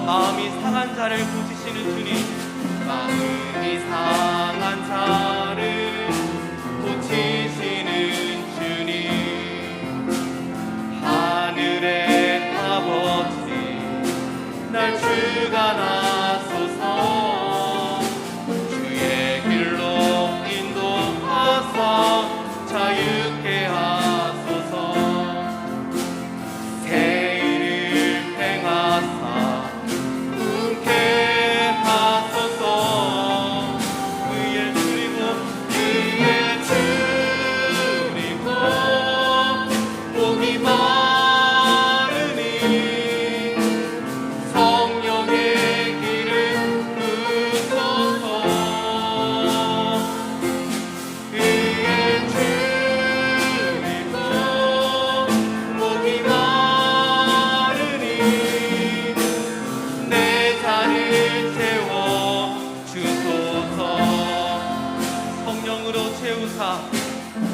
마음이 상한 자를 고치시는 주님, 마음이 상한 자를 고치시는 주님, 하늘의 아버지 날 주관하소서. 주의 길로 인도하사 자유케 하소서. 새 일을 행하사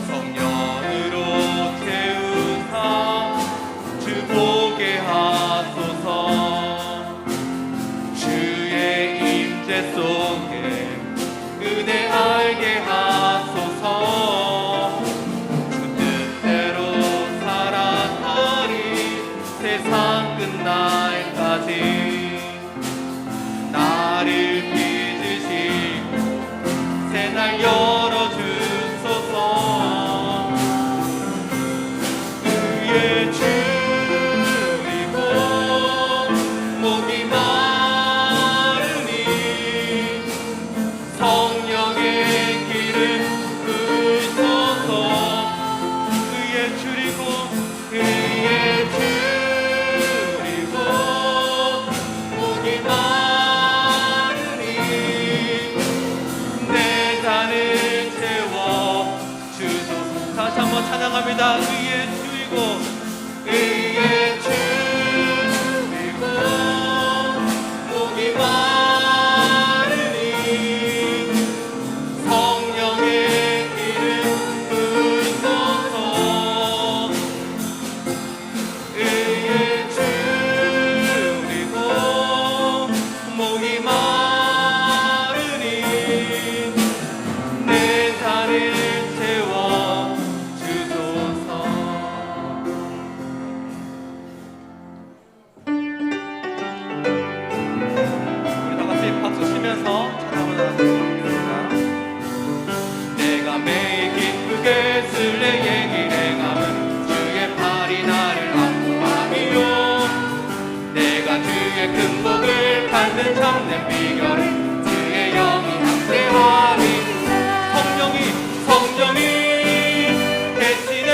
성령으로 채우사 주 보게 하소서. 주의 임재 속에 은혜 알게 하소서. 주 뜻대로 살아가리 세상 끝날까지. 나를 빚으시고 새날 열어주 찬양합니다. 의에 주이고 의에 주이고 목이 마르니 성령의 길을 부소서. 의에 주이고 목이 마르니 내 잔을 채워 내가 매일 기쁘게 쓸래 얘기를 행함은 주의 팔이 나를 안보함이요. 내가 주의 큰 복을 받는 참된 비결은 주의 영이 함께함이. 성령이 계시네.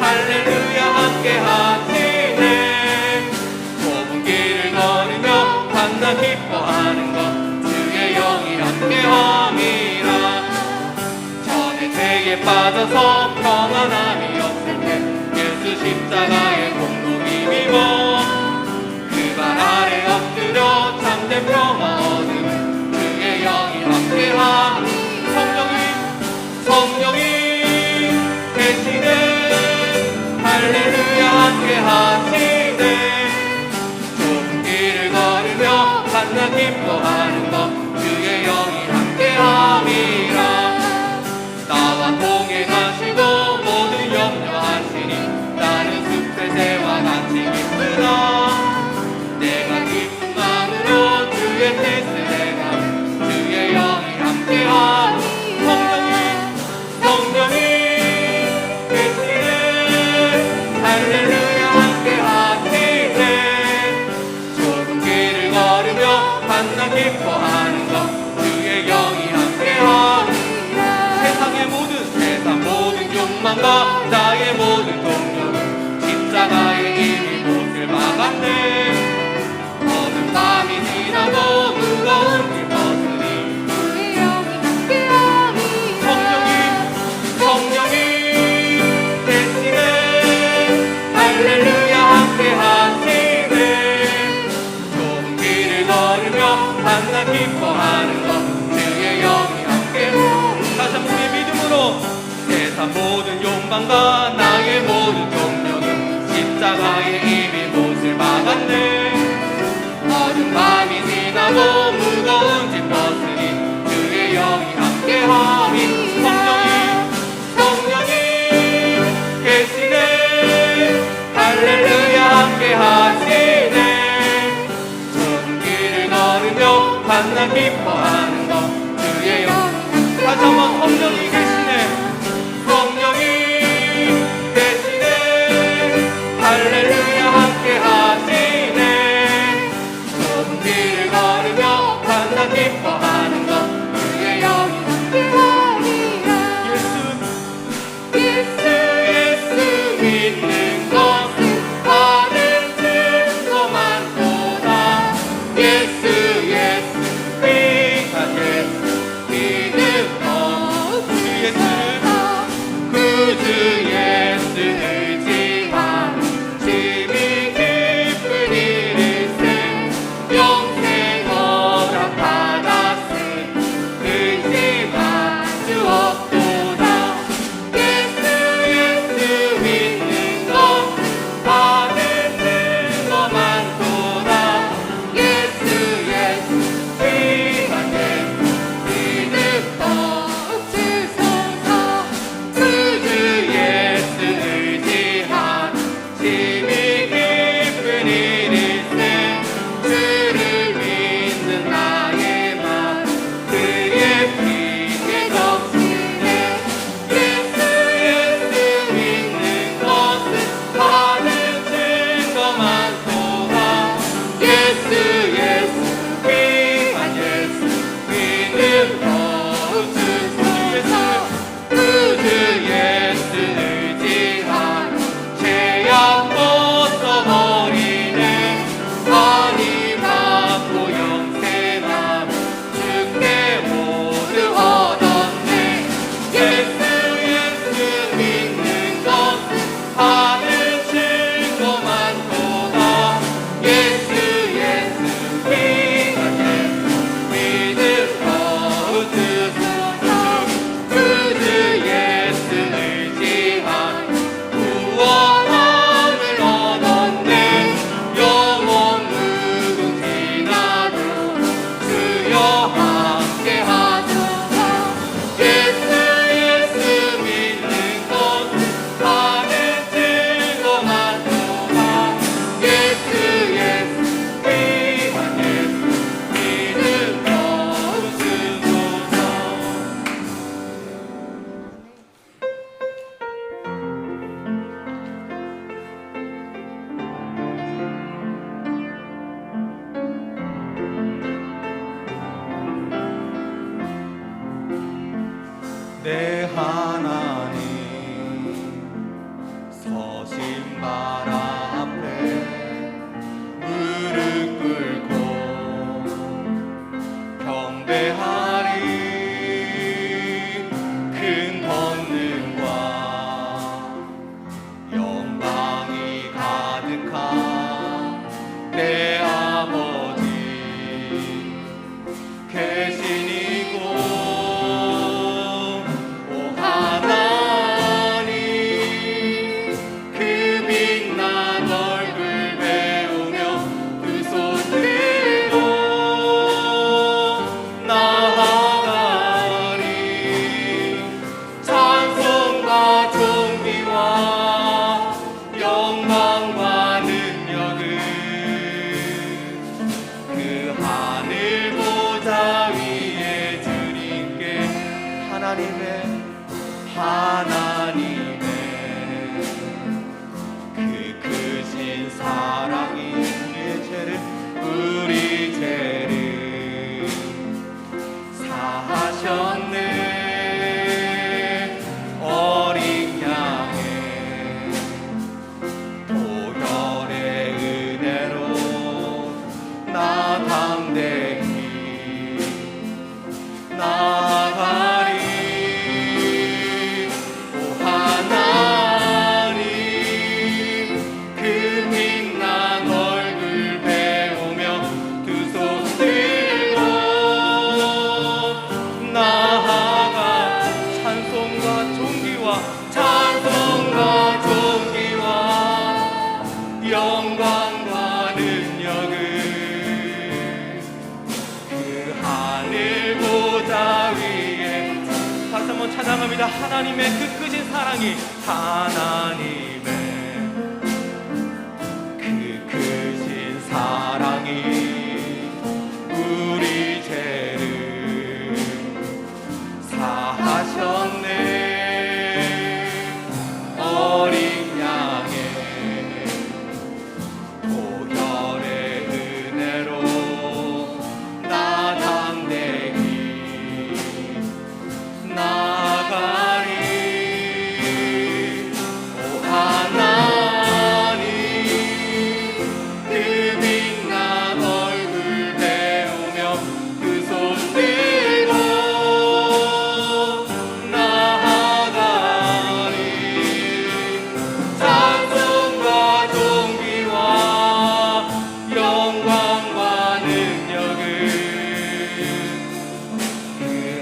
할렐루야 함께하시네. 좁은 길을 걸으며 만나 기뻐하는 것 주의 영이 함께함이라. 전에 죄에 빠져서 평안함이 없을 때 예수 십자가의 공로 힘입어 그 발 아래 엎드려 참된 평화 얻으면 주의 영이 함께함. 성령이 계시네. 할렐루야 함께하시네. 좁은 길을 걸으며 만나 기뻐하는 것 주의 영이 함께함이라. 나와 동행하시고 모든 염려하시니 나 욕망과 나의 모든 동력은 십자가에 이미 못을 막았네. 어느 밤이 지나도 무거운 짐 벗으니 우리 영이 함께하니 성령이 계시네. 할렐루야 함께하시네. 좁은 길을 걸으며 만나 기뻐하는 것 주의 영이 함께. 다시 한번 우리 믿음으로 세상 모든 욕망과 나의 모든 동력은 십자가에 이미 못을 막았네. 어둠 밤이 지나도 무거운 짐 벗으니 주의 영이 함께하니 성령이 계시네. 할렐루야 함께하시네. 좁은 길을 걸으며 만나 기뻐하는 것 주의 영. 다시 한번 성령이 계시네. 성령이 계시네. 할렐루야 함께하시네. 좁은 길을 걸으며 만나 기뻐하는 것 주의 영이 함께하니라. 예수 믿는 것은 받은 증거 많도다. 예수 귀한 예수 믿는 것 주 예수 의지하는 심히 기쁜 일일세. 영생 허락 받았으니 의심할 수 없도다. 예수 믿는 것 받은 증거 많도다. 예수 귀한 예수 믿는 것 주소서. 주 예수 의지한 심히 기쁜 일일세. 주를 믿는 나의 맘 그의 피에 적시네. 예수 믿는 것은 받은 증거 많도다. 예수 귀한 예수 믿는 것 주 예수 의지한 죄악 벗어버리네. 많이 받고 영생함 주께 모두 얻었네. 예수 믿는 것은 받은 증거 많도다. 예수 귀한 예수 믿는 것 주 예수 의지한 구원함을 얻었네. 영원 무궁지나도 주여 함께하소서. 예수 믿는 것은 받은 증거 많도다. 예수 귀한 예수 믿는 것 주소서. 내 하나님 서신 발 앞에 무릎 꿇고 경배하리. 큰 권능과 영광이 가득한 내 아버지 계신 이곳 오 하나님. 그 빛난 얼굴 배우며 두 손 들고 나아가리. 찬송과 존귀와 영광과 능력은 그 하늘 보좌 위에 주님께 하나님의 그 크신 사랑이 우리 죄를 사하셨네. 어린 양 고백합니다. 하나님의 그 크신 사랑이, 하나님의 그 크신 사랑이 우리 죄를 사하셨네. 어린 양의 보혈의 은혜로 나 담대히 나가리. 오 하나님, 그 빛난 얼굴 배우며 그 손 들고 나아가리. 찬송과 존귀와 영광과 능력을 그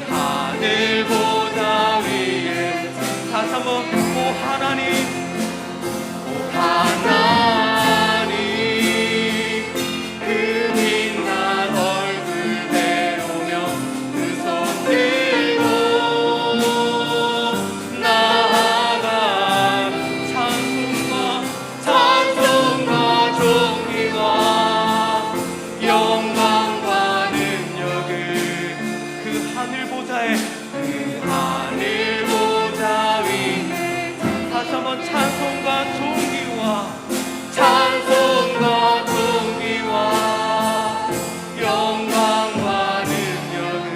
하늘 보좌 위에. 다시 한번, 오 하나님, 오 하나님, 그 빛난 얼굴 배우며 그 손 들고 나아가. 찬송과 존귀와 영광과 능력을 그 하늘 보좌에, 그 하늘 보좌 위에. 다시 한번, 찬송과 존귀와 영광과 능력을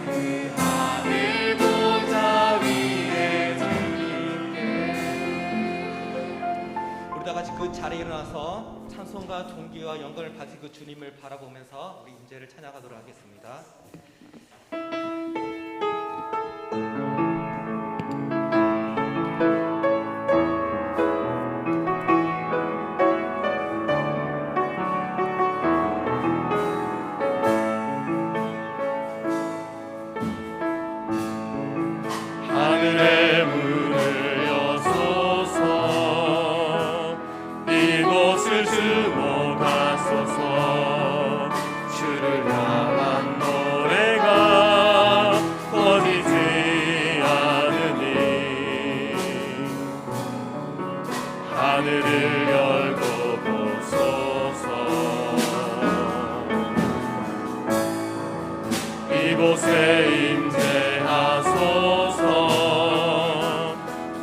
그 하늘 보좌 위에 드리게. 우리 다 같이 그 자리에 일어나서 찬송과 존귀와 영광을 받으신 그 주님을 바라보면서 우리 임재를 찬양하도록 하겠습니다. 하늘의 문을 여소서, 이곳을 주목하소서. 주를 향한 노래가 꺼지지 않으니 하늘을 열고 보소서. 이곳에 임재하소서.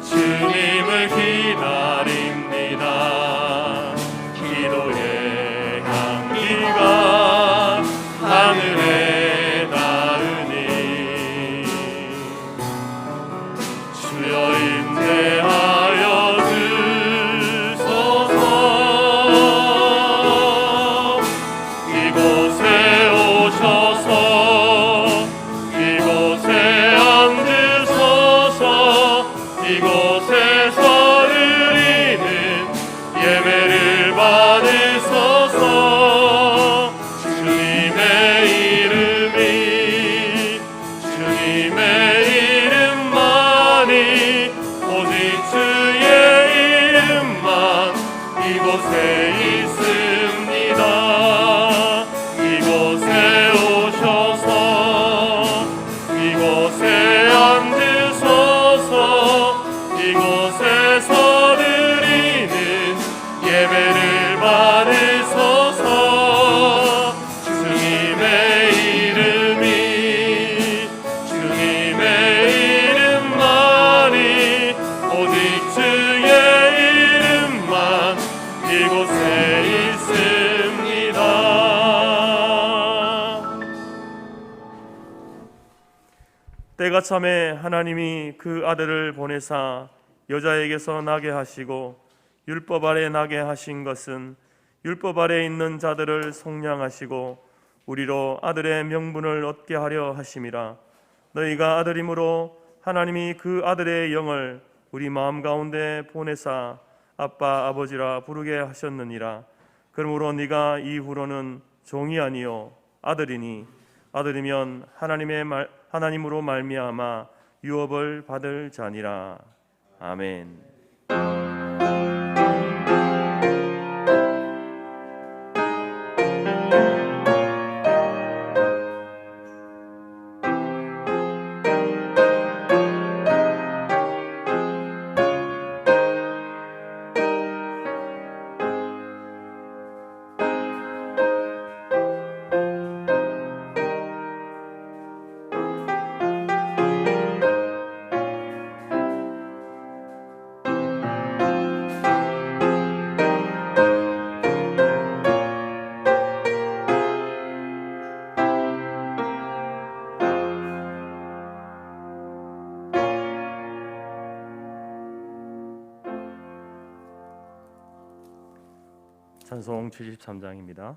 주님을 기다립니다. 기도의 향기가 하늘에 닿으니 주여 임재하여 주소서. 이곳에 오셔서 이곳에 앉으소서. 이곳에서 드리는 예배를 받으소서. 주님의 이름만이, 오직 주의 이름만 이곳에 있습니다. 이곳에 오셔서 이곳에 앉으소서. 이곳에서 드리는 예배를 받으소서. 주님의 이름만이, 오직 주의 이름만 이곳에 있습니다. 때가 참에 하나님이 그 아들을 보내사 여자에게서 나게 하시고 율법 아래 나게 하신 것은 율법 아래 있는 자들을 속량하시고 우리로 아들의 명분을 얻게 하려 하심이라. 너희가 아들이므로 하나님이 그 아들의 영을 우리 마음 가운데 보내사 아빠 아버지라 부르게 하셨느니라. 그러므로 네가 이후로는 종이 아니요 아들이니 아들이면 하나님으로 말미암아 유업을 받을 자니라. 아멘. 찬송 73장입니다.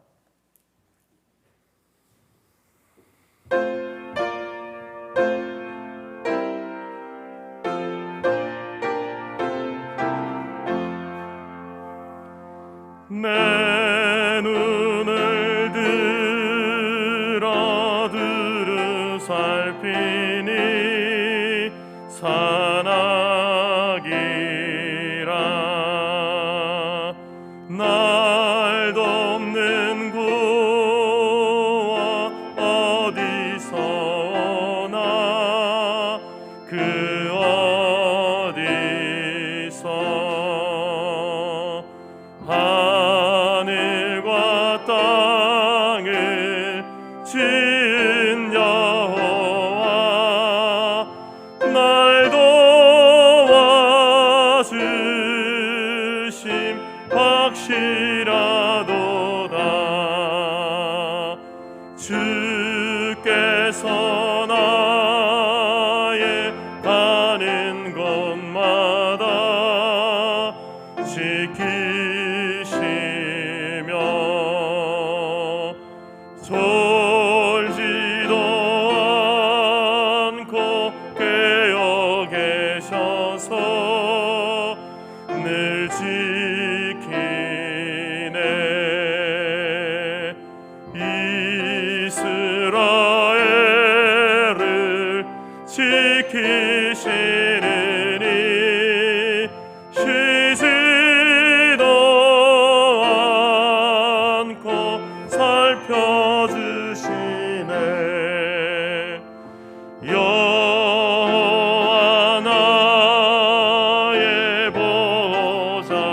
내 눈을 들어 두루 살피니 산악이라 날 돕는 구원 어디서 오나 그 어디서 하늘과 땅을 지은 여호와 날 도와주심 확실하도다. 주께서 나의 가는 곳마다 지키시며 졸지도 않고 깨어 계셔서 늘 지키네. 이스라엘을 지키시느니 쉬지도 않고 살펴주시네. 여호와 나의 보호자시니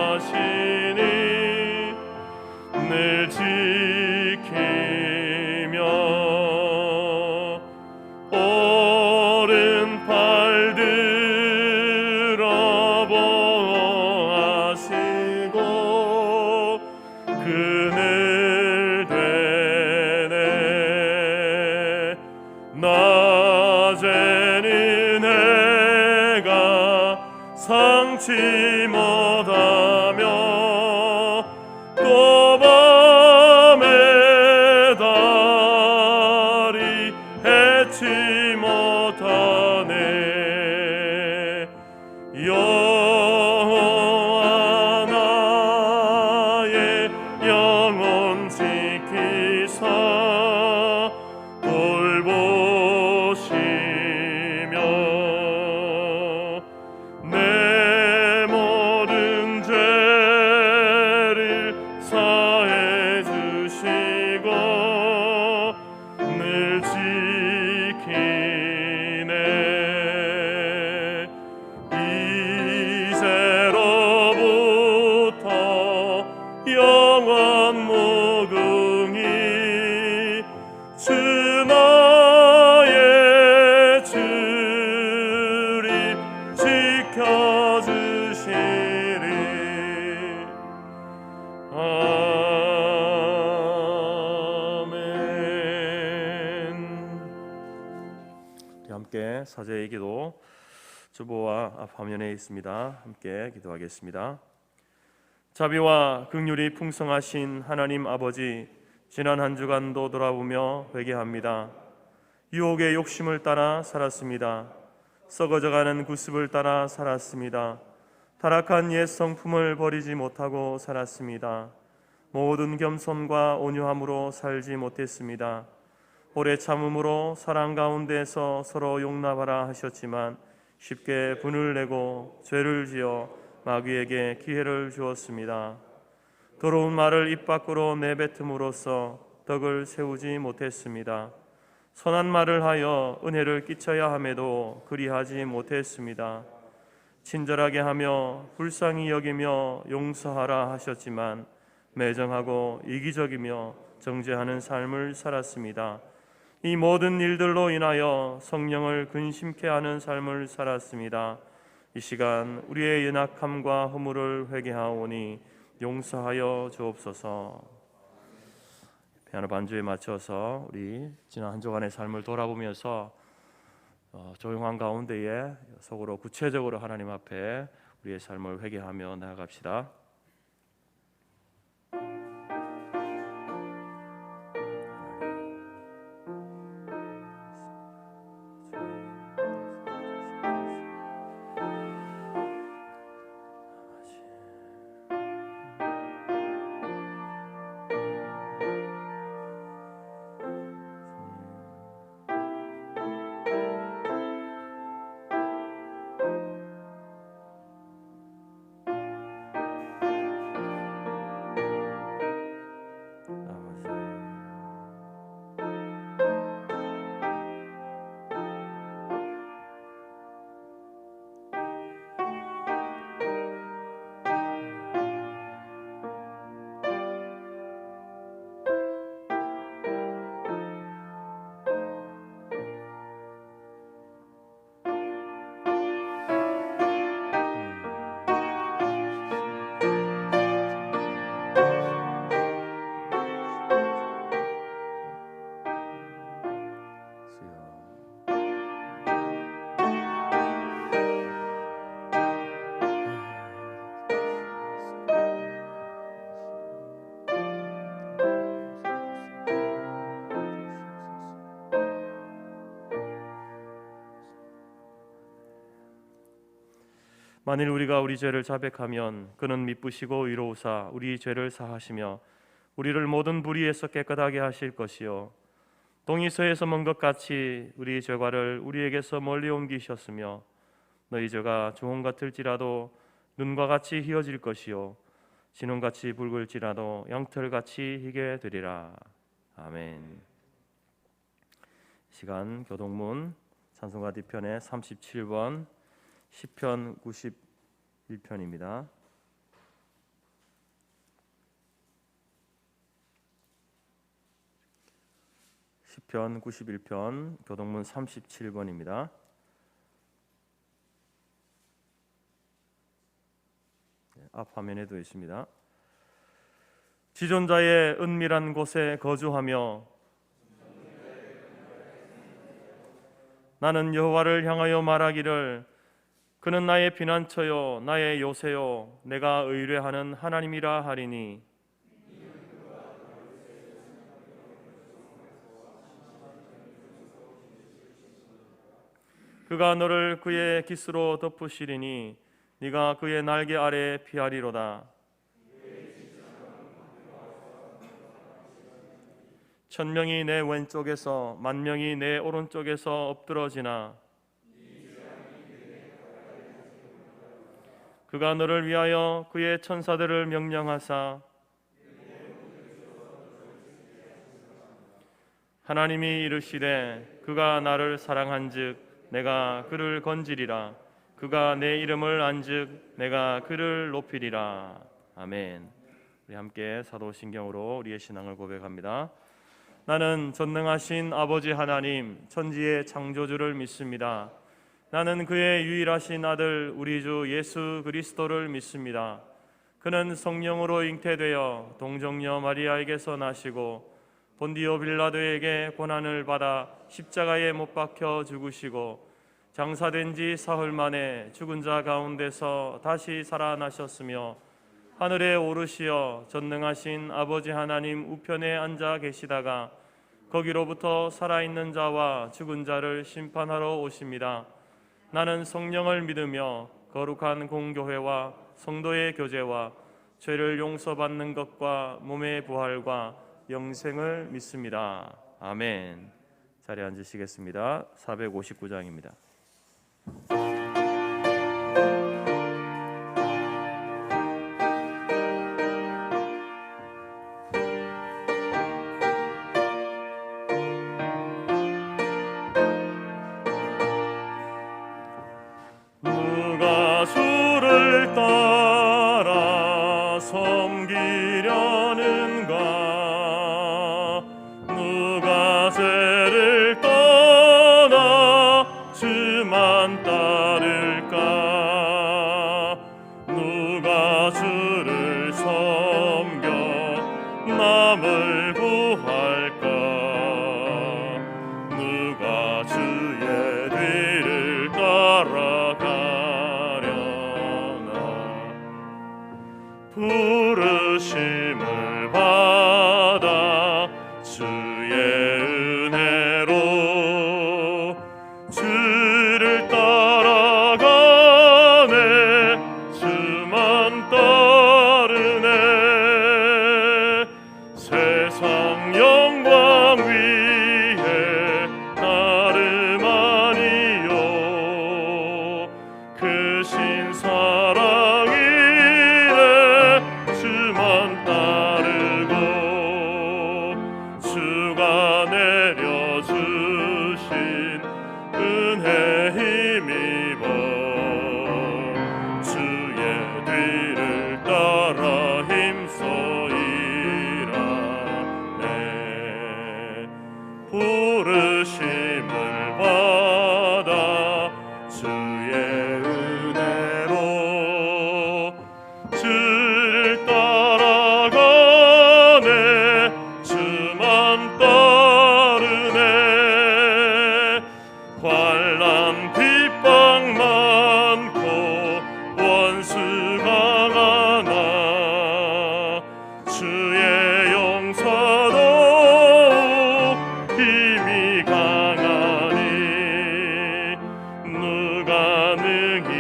늘 지키며 오른팔 들어 보호하시고 그늘 되네. 낮에는 해가 상치 못하며 또 밤에 달이 해치 못하네. 여호와 나의 영혼 지키사 돌보시며 내 모든 죄를 사해 주시고 늘 지키네. 이제로부터 영원 무궁히 주 나의 주리 지켜주시리. 아멘. 우리 함께 사제의 기도 주보와 화면에 있습니다. 함께 기도하겠습니다. 자비와 긍휼이 풍성하신 하나님 아버지, 지난 한 주간도 돌아보며 회개합니다. 유혹의 욕심을 따라 살았습니다. 썩어져가는 구습을 따라 살았습니다. 타락한 옛 성품을 버리지 못하고 살았습니다. 모든 겸손과 온유함으로 살지 못했습니다. 오래 참음으로 사랑 가운데서 서로 용납하라 하셨지만 쉽게 분을 내고 죄를 지어 마귀에게 기회를 주었습니다. 더러운 말을 입 밖으로 내뱉음으로써 덕을 세우지 못했습니다. 선한 말을 하여 은혜를 끼쳐야 함에도 그리하지 못했습니다. 친절하게 하며 불쌍히 여기며 용서하라 하셨지만 매정하고 이기적이며 정죄하는 삶을 살았습니다. 이 모든 일들로 인하여 성령을 근심케 하는 삶을 살았습니다. 이 시간 우리의 연약함과 허물을 회개하오니 용서하여 주옵소서. 피아노 반주에 맞춰서 우리 지난 한 주간의 삶을 돌아보면서 조용한 가운데에 속으로 구체적으로 하나님 앞에 우리의 삶을 회개하며 나아갑시다. 만일 우리가 우리 죄를 자백하면 그는 미쁘시고 위로우사 우리 죄를 사하시며 우리를 모든 불의에서 깨끗하게 하실 것이요 동이 서에서 먼 것 같이 우리 죄과를 우리에게서 멀리 옮기셨으며 너희 죄가 주홍 같을지라도 눈과 같이 희어질 것이요 진홍같이 붉을지라도 양털같이 희게 되리라. 아멘. 시간 교동문 찬송가 뒤편의 37번 시편 91편입니다. 시편 91편 교동문 37번입니다. 앞 화면에도 있습니다. 지존자의 은밀한 곳에 거주하며 나는 여호와를 향하여 말하기를 그는 나의 피난처요 나의 요새요 내가 의뢰하는 하나님이라 하리니 그가 너를 그의 깃으로 덮으시리니 네가 그의 날개 아래에 피하리로다. 천명이 내 왼쪽에서 만명이 내 오른쪽에서 엎드러지나 그가 너를 위하여 그의 천사들을 명령하사 하나님이 이르시되 그가 나를 사랑한즉 내가 그를 건지리라. 그가 내 이름을 안즉 내가 그를 높이리라. 아멘. 우리 함께 사도신경으로 우리의 신앙을 고백합니다. 나는 전능하신 아버지 하나님 천지의 창조주를 믿습니다. 나는 그의 유일하신 아들 우리 주 예수 그리스도를 믿습니다. 그는 성령으로 잉태되어 동정녀 마리아에게서 나시고 본디오 빌라도에게 고난을 받아 십자가에 못 박혀 죽으시고 장사된 지 사흘 만에 죽은 자 가운데서 다시 살아나셨으며 하늘에 오르시어 전능하신 아버지 하나님 우편에 앉아 계시다가 거기로부터 살아있는 자와 죽은 자를 심판하러 오십니다. 나는 성령을 믿으며 거룩한 공교회와 성도의 교제와 죄를 용서받는 것과 몸의 부활과 영생을 믿습니다. 아멘. 자리에 앉으시겠습니다. 459장입니다. 누가 주를 따라 섬기려는가 누가 죄를 떠나 주만 따를까 누가 주를 섬겨 남을 구할까 누가 주의 뒤를 따라가려나 부르심을 받아 주의 은혜로 주를 따라가네 주만 따르네 세상 영광 위에 나름 아니요 크신 사랑이래 주만 따르고 주가 내려주신 은혜 힘입어 주의 뒤를 따라 힘써 일하네 부르심을 받아 주의 은혜로 주를 따라가네 주만 따르네 환난 핍박 많고 원수가 많아 주의 용서 더욱 힘이 강하니 누가 능히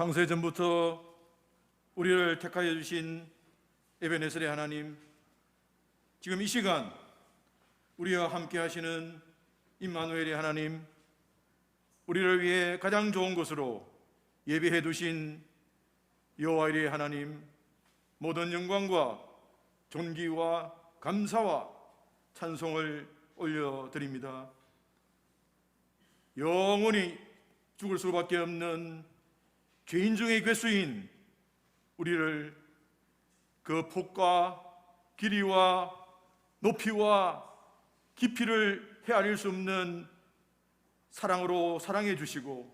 창세전부터 우리를 택하여 주신 에베네셀의 하나님, 지금 이 시간 우리와 함께 하시는 임마누엘의 하나님, 우리를 위해 가장 좋은 곳으로 예비해 두신 여호와의 하나님, 모든 영광과 존귀와 감사와 찬송을 올려드립니다. 영원히 죽을 수밖에 없는 죄인 중의 괴수인 우리를 그 폭과 길이와 높이와 깊이를 헤아릴 수 없는 사랑으로 사랑해 주시고,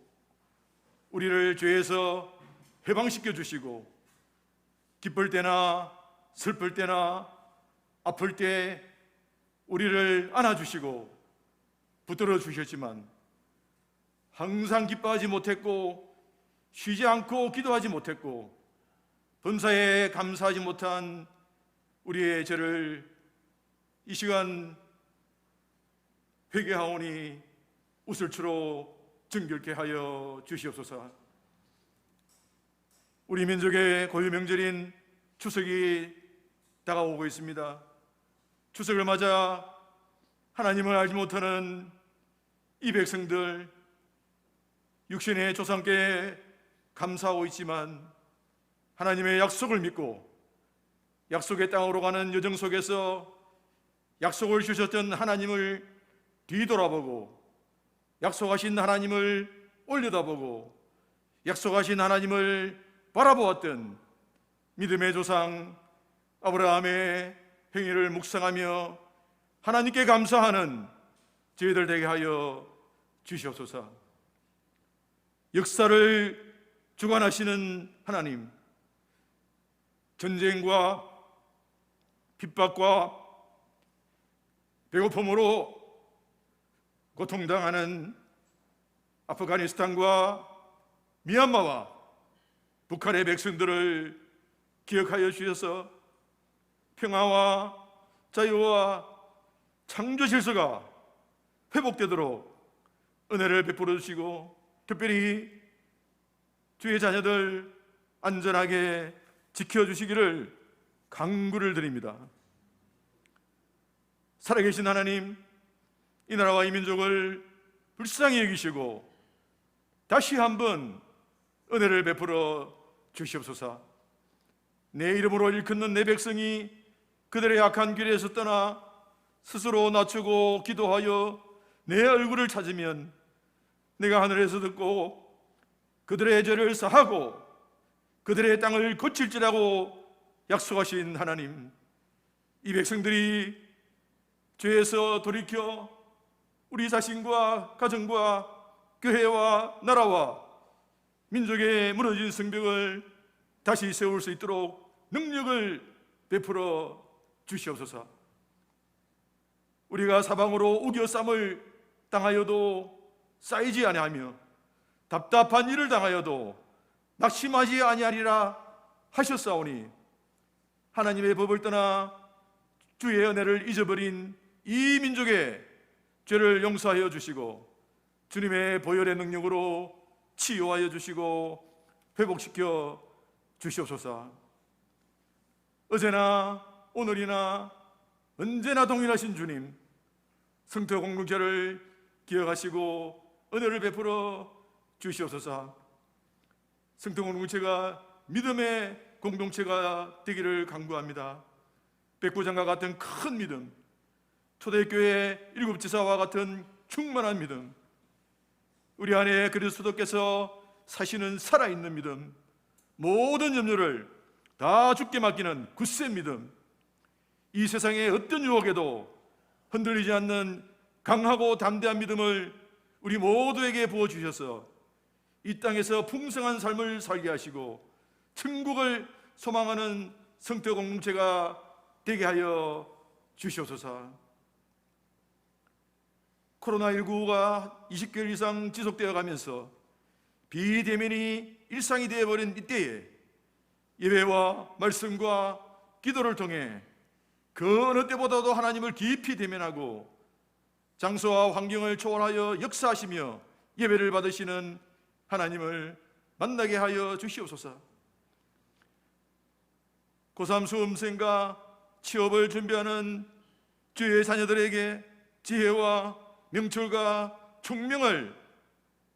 우리를 죄에서 해방시켜 주시고, 기쁠 때나 슬플 때나 아플 때 우리를 안아주시고 붙들어 주셨지만 항상 기뻐하지 못했고 쉬지 않고 기도하지 못했고 범사에 감사하지 못한 우리의 죄를 이 시간 회개하오니 웃을추로 정결케 하여 주시옵소서. 우리 민족의 고유 명절인 추석이 다가오고 있습니다. 추석을 맞아 하나님을 알지 못하는 이 백성들, 육신의 조상께 감사하고 있지만 하나님의 약속을 믿고 약속의 땅으로 가는 여정 속에서 약속을 주셨던 하나님을 뒤돌아보고 약속하신 하나님을 올려다보고 약속하신 하나님을 바라보았던 믿음의 조상 아브라함의 행위를 묵상하며 하나님께 감사하는 저희들 되게 하여 주시옵소서. 역사를 주관하시는 하나님, 전쟁과 핍박과 배고픔으로 고통당하는 아프가니스탄과 미얀마와 북한의 백성들을 기억하여 주셔서 평화와 자유와 창조 질서가 회복되도록 은혜를 베풀어 주시고, 특별히 주의 자녀들 안전하게 지켜주시기를 간구를 드립니다. 살아계신 하나님, 이 나라와 이 민족을 불쌍히 여기시고 다시 한번 은혜를 베풀어 주시옵소서. 내 이름으로 일컫는 내 백성이 그들의 악한 길에서 떠나 스스로 낮추고 기도하여 내 얼굴을 찾으면 내가 하늘에서 듣고 그들의 죄를 사하고 그들의 땅을 고칠지라고 약속하신 하나님, 이 백성들이 죄에서 돌이켜 우리 자신과 가정과 교회와 나라와 민족의 무너진 성벽을 다시 세울 수 있도록 능력을 베풀어 주시옵소서. 우리가 사방으로 우겨쌈을 당하여도 쌓이지 아니하며 답답한 일을 당하여도 낙심하지 아니하리라 하셨사오니, 하나님의 법을 떠나 주의 은혜를 잊어버린 이 민족의 죄를 용서하여 주시고 주님의 보혈의 능력으로 치유하여 주시고 회복시켜 주시옵소서. 어제나 오늘이나 언제나 동일하신 주님, 성도 공동체를 기억하시고 은혜를 베풀어 주시옵소서. 성도 공동체가 믿음의 공동체가 되기를 간구합니다. 백부장과 같은 큰 믿음, 초대교회 일곱 지사와 같은 충만한 믿음, 우리 안에 그리스도께서 사시는 살아있는 믿음, 모든 염려를 다 주께 맡기는 굳센 믿음, 이 세상의 어떤 유혹에도 흔들리지 않는 강하고 담대한 믿음을 우리 모두에게 부어주셔서 이 땅에서 풍성한 삶을 살게 하시고 천국을 소망하는 성도 공동체가 되게 하여 주시옵소서. 코로나19가 20개월 이상 지속되어 가면서 비대면이 일상이 되어버린 이때에 예배와 말씀과 기도를 통해 그 어느 때보다도 하나님을 깊이 대면하고 장소와 환경을 초월하여 역사하시며 예배를 받으시는 하나님을 만나게 하여 주시옵소서. 고3 수험생과 취업을 준비하는 주의 자녀들에게 지혜와 명철과 총명을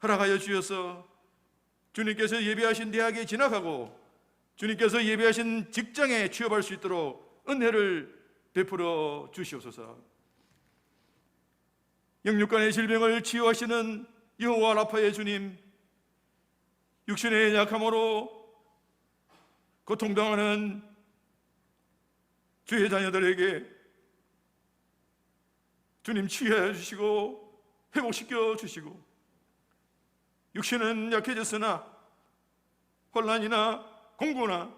허락하여 주셔서 주님께서 예비하신 대학에 진학하고 주님께서 예비하신 직장에 취업할 수 있도록 은혜를 베풀어 주시옵소서. 영육간의 질병을 치유하시는 여호와 라파의 주님, 육신의 약함으로 고통당하는 주의 자녀들에게 주님 치유해 주시고 회복시켜 주시고, 육신은 약해졌으나 혼란이나 공고나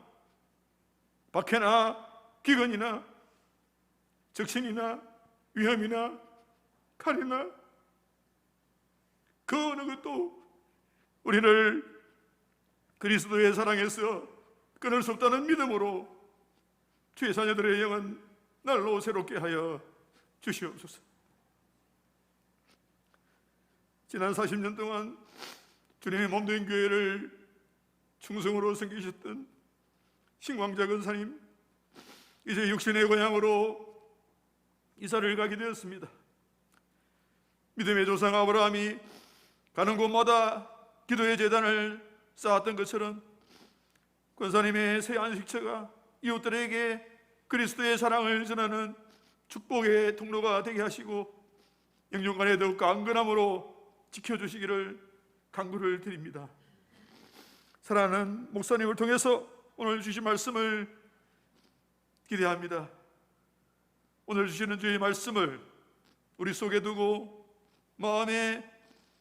박해나 기근이나 적신이나 위험이나 칼이나 그 어느 것도 우리를 그리스도의 사랑에서 끊을 수 없다는 믿음으로 주의 자녀들의 영은 날로 새롭게 하여 주시옵소서. 지난 40년 동안 주님의 몸된 교회를 충성으로 섬기셨던 신광자 권사님, 이제 육신의 고향으로 이사를 가게 되었습니다. 믿음의 조상 아브라함이 가는 곳마다 기도의 제단을 쌓았던 것처럼 권사님의 새 안식처가 이웃들에게 그리스도의 사랑을 전하는 축복의 통로가 되게 하시고 영육간에 더욱 강건함으로 지켜주시기를 간구를 드립니다. 사랑하는 목사님을 통해서 오늘 주신 말씀을 기대합니다. 오늘 주시는 주의 말씀을 우리 속에 두고 마음에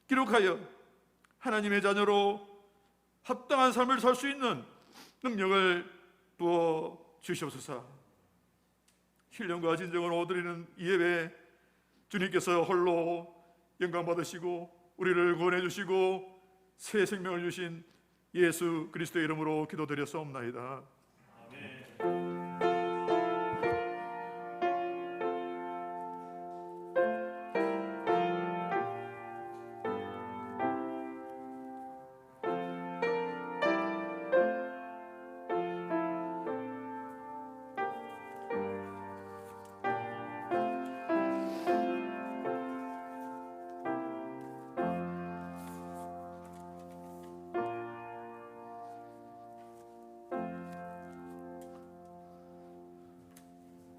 기록하여 하나님의 자녀로 합당한 삶을 살 수 있는 능력을 부어 주시옵소서. 신령과 진정으로 드리는 이 예배, 주님께서 홀로 영광 받으시고 우리를 구원해 주시고 새 생명을 주신 예수 그리스도의 이름으로 기도드렸사옵나이다.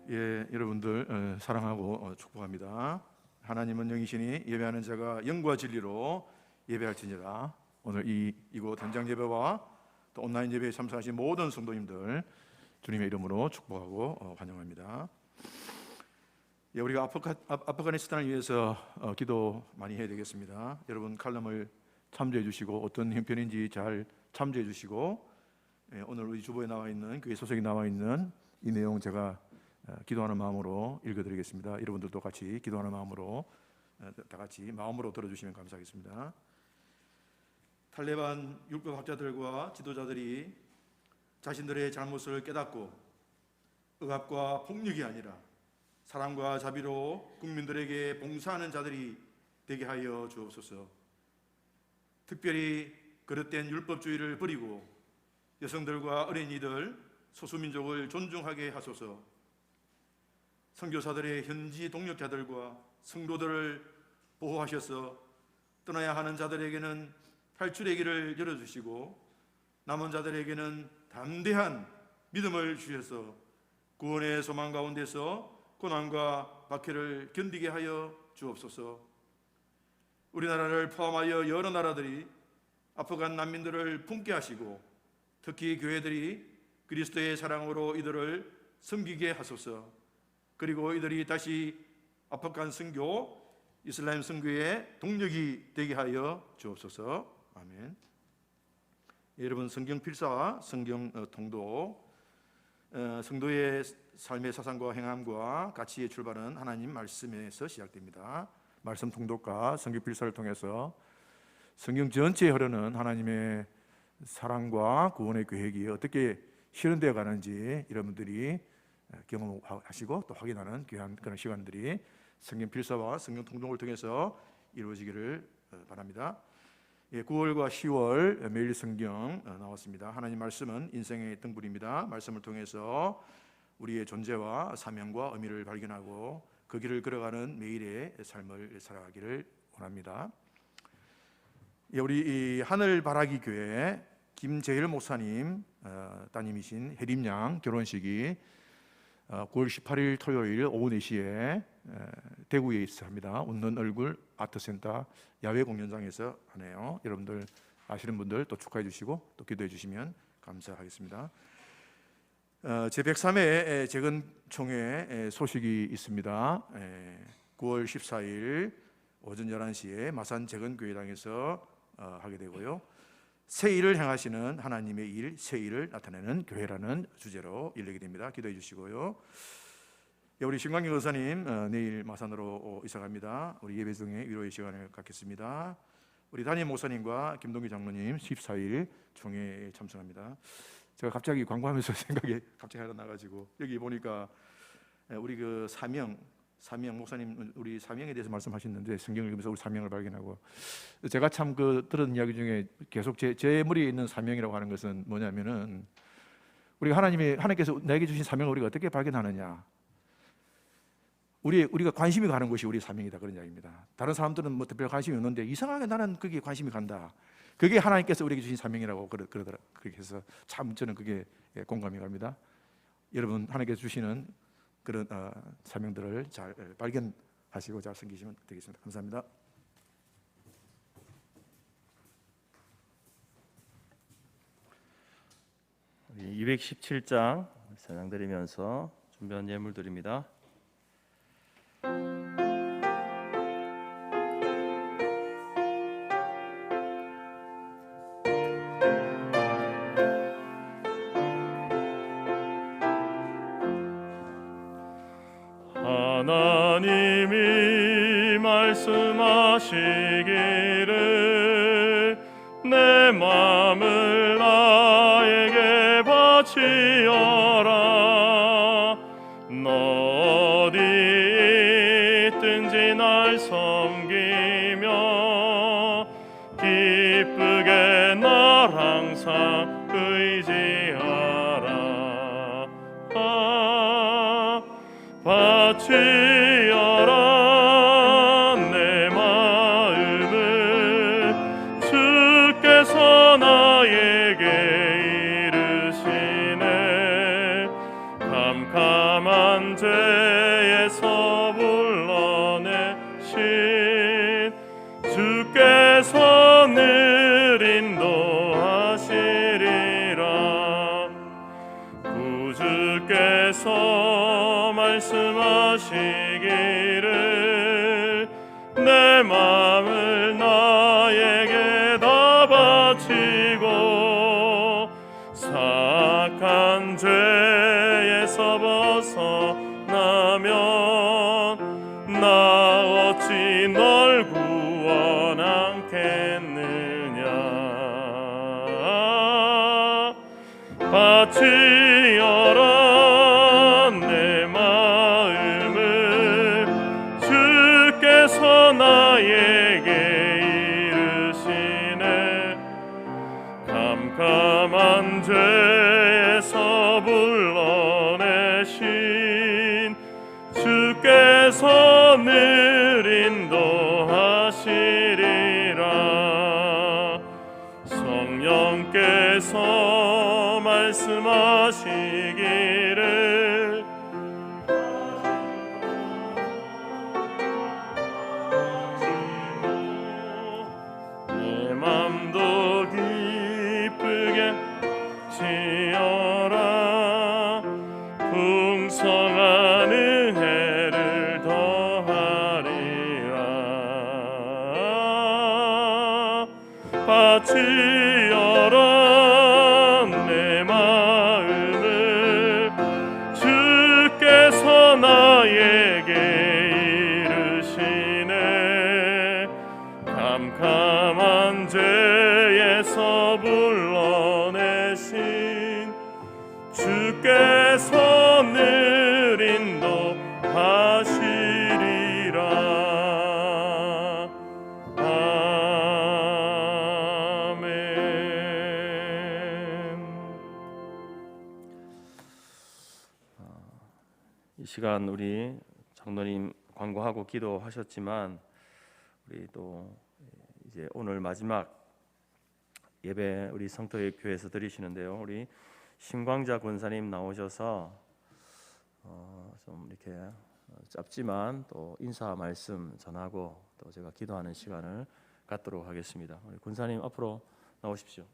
예, 여러분들 사랑하고 축복합니다. 하나님은 영이시니 예배하는 자가 영과 진리로 예배할지니라. 오늘 이곳 현장 예배와 또 온라인 예배에 참석하신 모든 성도님들 주님의 이름으로 축복하고 환영합니다. 예, 우리가 아프가니스탄을 위해서 기도 많이 해야 되겠습니다. 여러분 칼럼을 참조해 주시고 어떤 형편인지 잘 참조해 주시고, 오늘 우리 주보에 나와 있는 교회 소속이 나와 있는 이 내용 제가 기도하는 마음으로 읽어드리겠습니다. 여러분들도 같이 기도하는 마음으로 다 같이 마음으로 들어주시면 감사하겠습니다. 탈레반 율법학자들과 지도자들이 자신들의 잘못을 깨닫고 억압과 폭력이 아니라 사랑과 자비로 국민들에게 봉사하는 자들이 되게 하여 주옵소서. 특별히 그릇된 율법주의를 버리고 여성들과 어린이들, 소수민족을 존중하게 하소서. 선교사들의 현지 동역자들과 성도들을 보호하셔서 떠나야 하는 자들에게는 탈출의 길을 열어주시고 남은 자들에게는 담대한 믿음을 주셔서 구원의 소망 가운데서 고난과 박해를 견디게 하여 주옵소서. 우리나라를 포함하여 여러 나라들이 아프간 난민들을 품게 하시고 특히 교회들이 그리스도의 사랑으로 이들을 섬기게 하소서. 그리고 이들이 다시 아프간 선교, 이슬람 선교의 동력이 되게 하여 주옵소서. 아멘. 여러분 성경 필사와 성경 통독, 성도의 삶의 사상과 행함과 가치의 출발은 하나님 말씀에서 시작됩니다. 말씀 통독과 성경 필사를 통해서 성경 전체에 흐르는 하나님의 사랑과 구원의 계획이 어떻게 실현되어 가는지 여러분들이 경험하시고 또 확인하는 귀한 그런 시간들이 성경 필사와 성경 통독을 통해서 이루어지기를 바랍니다. 9월과 10월 매일 성경 나왔습니다. 하나님 말씀은 인생의 등불입니다. 말씀을 통해서 우리의 존재와 사명과 의미를 발견하고 그 길을 걸어가는 매일의 삶을 살아가기를 원합니다. 우리 하늘바라기 교회 김재일 목사님 따님이신 혜림 양 결혼식이 9월 18일 토요일 오후 4시에 대구에 있어 합니다. 웃는 얼굴 아트센터 야외 공연장에서 하네요. 여러분들 아시는 분들 또 축하해 주시고 또 기도해 주시면 감사하겠습니다. 제103회 재건총회 소식이 있습니다. 9월 14일 오전 11시에 마산 재건교회당에서 하게 되고요. 새 일을 행하시는 하나님의 일, 새 일을 나타내는 교회라는 주제로 열리게 됩니다. 기도해 주시고요. 우리 신광경 의사님 내일 마산으로 이사갑니다. 우리 예배 중에 위로의 시간을 갖겠습니다. 우리 담임 목사님과 김동기 장로님 14일 총회에 참석합니다. 제가 갑자기 광고하면서 생각이 갑자기 하나 나가지고 여기 보니까 우리 그 사명 목사님 우리 사명에 대해서 말씀하셨는데 성경을 읽으면서 우리 사명을 발견하고 제가 참 그 들은 이야기 중에 계속 제 머리에 있는 사명이라고 하는 것은 뭐냐면은 우리가 하나님께서 나에게 주신 사명을 우리가 어떻게 발견하느냐. 우리가 관심이 가는 것이 우리의 사명이다 그런 이야기입니다. 다른 사람들은 뭐 특별 관심이 없는데 이상하게 나는 그게 관심이 간다. 그게 하나님께서 우리에게 주신 사명이라고 그러더라. 그렇게 해서 참 저는 그게 공감이 갑니다. 여러분 하나님께서 주시는 그런 사명들을 잘 발견하시고 잘 섬기시면 되겠습니다. 감사합니다. 우리 217장 찬양드리면서 준비한 예물들입니다. 하나님이 말씀하시기를 내 마음을 나에게 바치어라. 너 어디 있든지 날 섬기며 기쁘게 날 항상 의지하라. 바치어라 내 마음을 주께서 나에게 이르시네. 캄캄한 죄에서 불러내신 주께서 늘 인도하시리라. 구주께서 말씀하시기를 내 마음을 나에게 다 바치고 사악한 죄에서 벗어나면 나 어찌 널 구원하겠느냐. 바치어라 내 마음을 주께서 나에게 이르시네. 캄캄한 죄에서 불러내신 주께서 늘 인도하시리라. 성령께서 말씀하시기를 내 맘도 기쁘게 지어라. 풍성한 은혜를 더하리라. 바치어라 내 마음을 주께서 나에게 이르시네. 캄캄한 죄에서 불러내신 주께서 늘 인도하시리라. 시간 우리 장로님 광고하고 기도하셨지만 우리 또 이제 오늘 마지막 예배 우리 성도의 교회에서 드리시는데요. 우리 신광자 권사님 나오셔서 좀 이렇게 짧지만 또 인사 말씀 전하고 또 제가 기도하는 시간을 갖도록 하겠습니다. 우리 권사님 앞으로 나오십시오.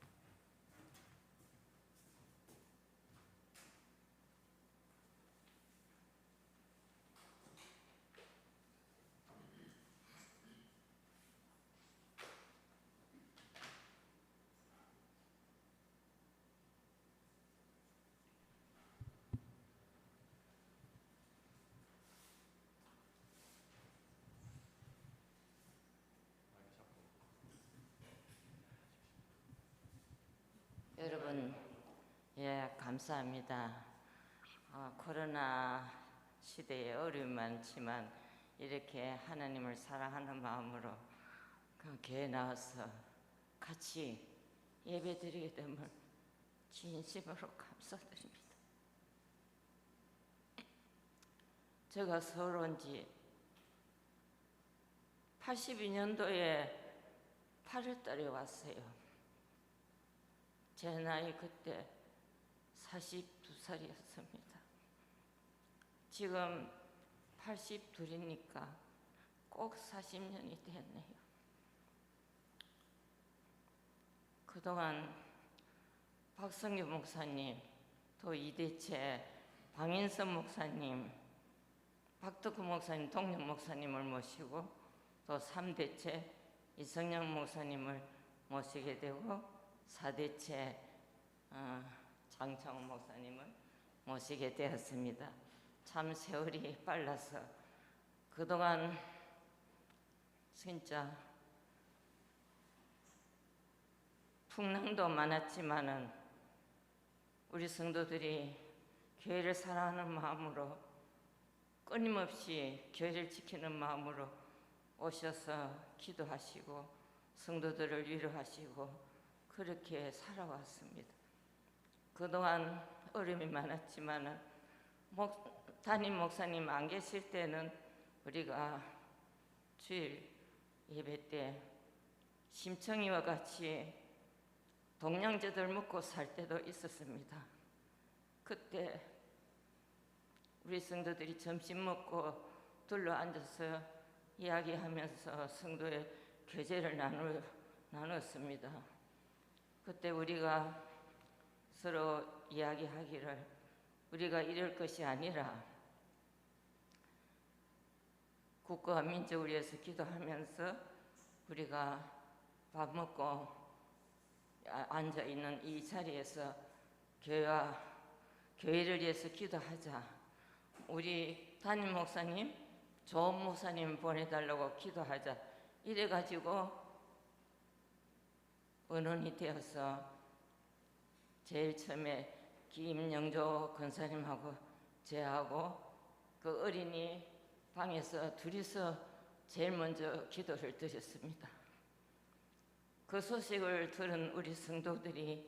여러분, 예, 감사합니다. 코로나 시대에 어려움이 많지만 이렇게 하나님을 사랑하는 마음으로 그 교회 나와서 같이 예배드리게 됨을 진심으로 감사드립니다. 제가 서울 온 지 82년도에 8월달에 왔어요. 제 나이 그때 42살이었습니다. 지금 82이니까 꼭 40년이 됐네요. 그동안 박성규 목사님, 또 이대채, 방인선 목사님, 박덕구 목사님, 동력 목사님을 모시고 또 3대째 이성영 목사님을 모시게 되고 4대째 장창훈 목사님을 모시게 되었습니다. 참 세월이 빨라서 그동안 진짜 풍랑도 많았지만은 우리 성도들이 교회를 사랑하는 마음으로 끊임없이 교회를 지키는 마음으로 오셔서 기도하시고 성도들을 위로하시고 그렇게 살아왔습니다. 그동안 어려움이 많았지만 담임 목사님 안 계실 때는 우리가 주일 예배 때 심청이와 같이 동량제들 먹고 살 때도 있었습니다. 그때 우리 성도들이 점심 먹고 둘러 앉아서 이야기하면서 성도의 교제를 나눴습니다. 그때 우리가 서로 이야기하기를 우리가 이럴 것이 아니라 국가와 민족을 위해서 기도하면서 우리가 밥 먹고 앉아있는 이 자리에서 교회를 위해서 기도하자. 우리 담임 목사님, 좋은 목사님 보내달라고 기도하자. 이래가지고 의논이 되어서 제일 처음에 김영조 권사님하고 저하고 그 어린이 방에서 둘이서 제일 먼저 기도를 드렸습니다. 그 소식을 들은 우리 성도들이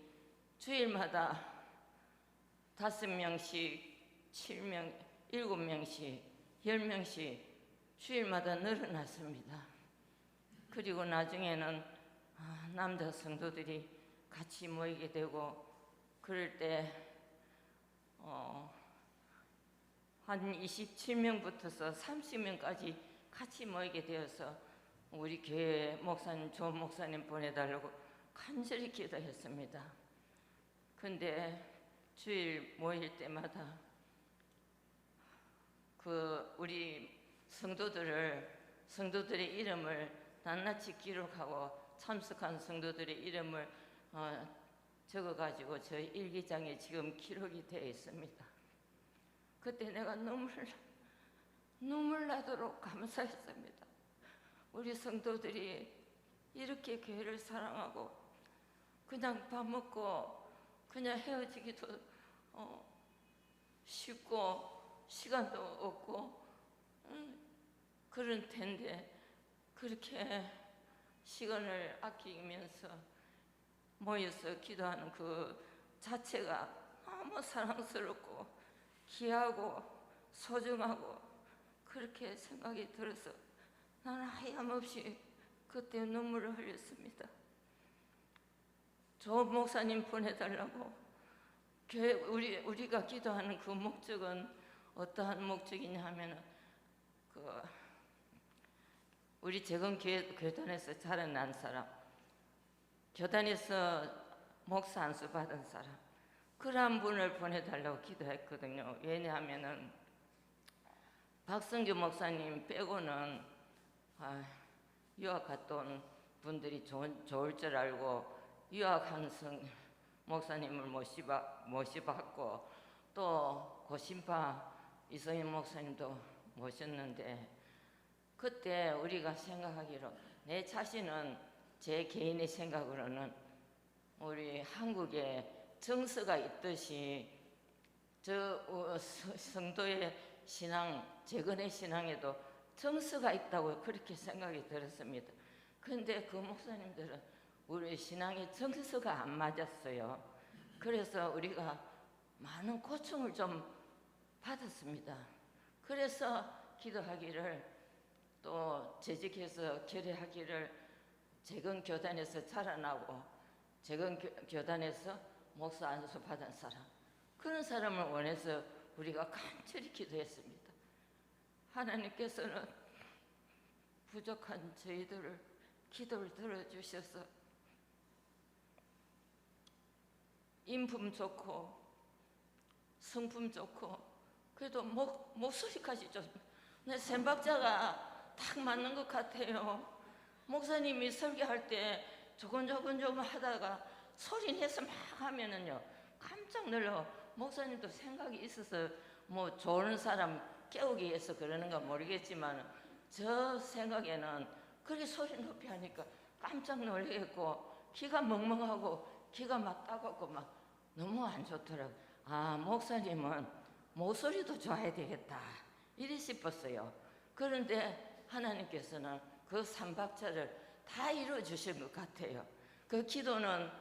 주일마다 5명씩, 7명, 7명씩, 10명씩 주일마다 늘어났습니다. 그리고 나중에는 남자 성도들이 같이 모이게 되고 그럴 때 한 27명부터서 30명까지 같이 모이게 되어서 우리 교회 목사님, 좋은 목사님 보내달라고 간절히 기도했습니다. 근데 주일 모일 때마다 그 우리 성도들의 이름을 낱낱이 기록하고 참석한 성도들의 이름을 적어가지고 저희 일기장에 지금 기록이 되어 있습니다. 그때 내가 눈물 나도록 감사했습니다. 우리 성도들이 이렇게 교회를 사랑하고 그냥 밥 먹고 그냥 헤어지기도 쉽고 시간도 없고 그런 텐데 그렇게 시간을 아끼면서 모여서 기도하는 그 자체가 너무 사랑스럽고 귀하고 소중하고 그렇게 생각이 들어서 나는 하염없이 그때 눈물을 흘렸습니다. 좋은 목사님 보내달라고. 교회 우리가 기도하는 그 목적은 어떠한 목적이냐 하면은 우리 적은 교단에서 자라난 사람, 교단에서 목사 안수 받은 사람, 그러한 분을 보내달라고 기도했거든요. 왜냐하면은 박성규 목사님 빼고는 유학 갔다 온 분들이 좋을 줄 알고 유학한 목사님을 모시봤고, 또 고신파 이성인 목사님도 모셨는데, 그때 우리가 생각하기로, 내 자신은 제 개인의 생각으로는 우리 한국에 정서가 있듯이 저 성도의 신앙, 재건의 신앙에도 정서가 있다고 그렇게 생각이 들었습니다. 그런데 그 목사님들은 우리 신앙의 정서가 안 맞았어요. 그래서 우리가 많은 고충을 좀 받았습니다. 그래서 기도하기를, 또 재직해서 결회하기를, 재건 교단에서 자라나고 재건 교단에서 목사 안수 받은 사람, 그런 사람을 원해서 우리가 간절히 기도했습니다. 하나님께서는 부족한 저희들을 기도를 들어주셔서 인품 좋고 성품 좋고, 그래도 목소리까지 좀, 내 셈박자가 딱 맞는 것 같아요. 목사님이 설교할 때 조곤조곤 하다가 소리 내서 막 하면은요 깜짝 놀라. 목사님도 생각이 있어서 뭐 좋은 사람 깨우기 위해서 그러는가 모르겠지만, 저 생각에는 그렇게 소리 높이 하니까 깜짝 놀라겠고, 귀가 멍멍하고 귀가 막 따갑고 막 너무 안 좋더라고요. 아, 목사님은 목소리도 좋아야 되겠다 이리 싶었어요. 그런데 하나님께서는 그 삼박자를 다 이루어 주신 것 같아요. 그 기도는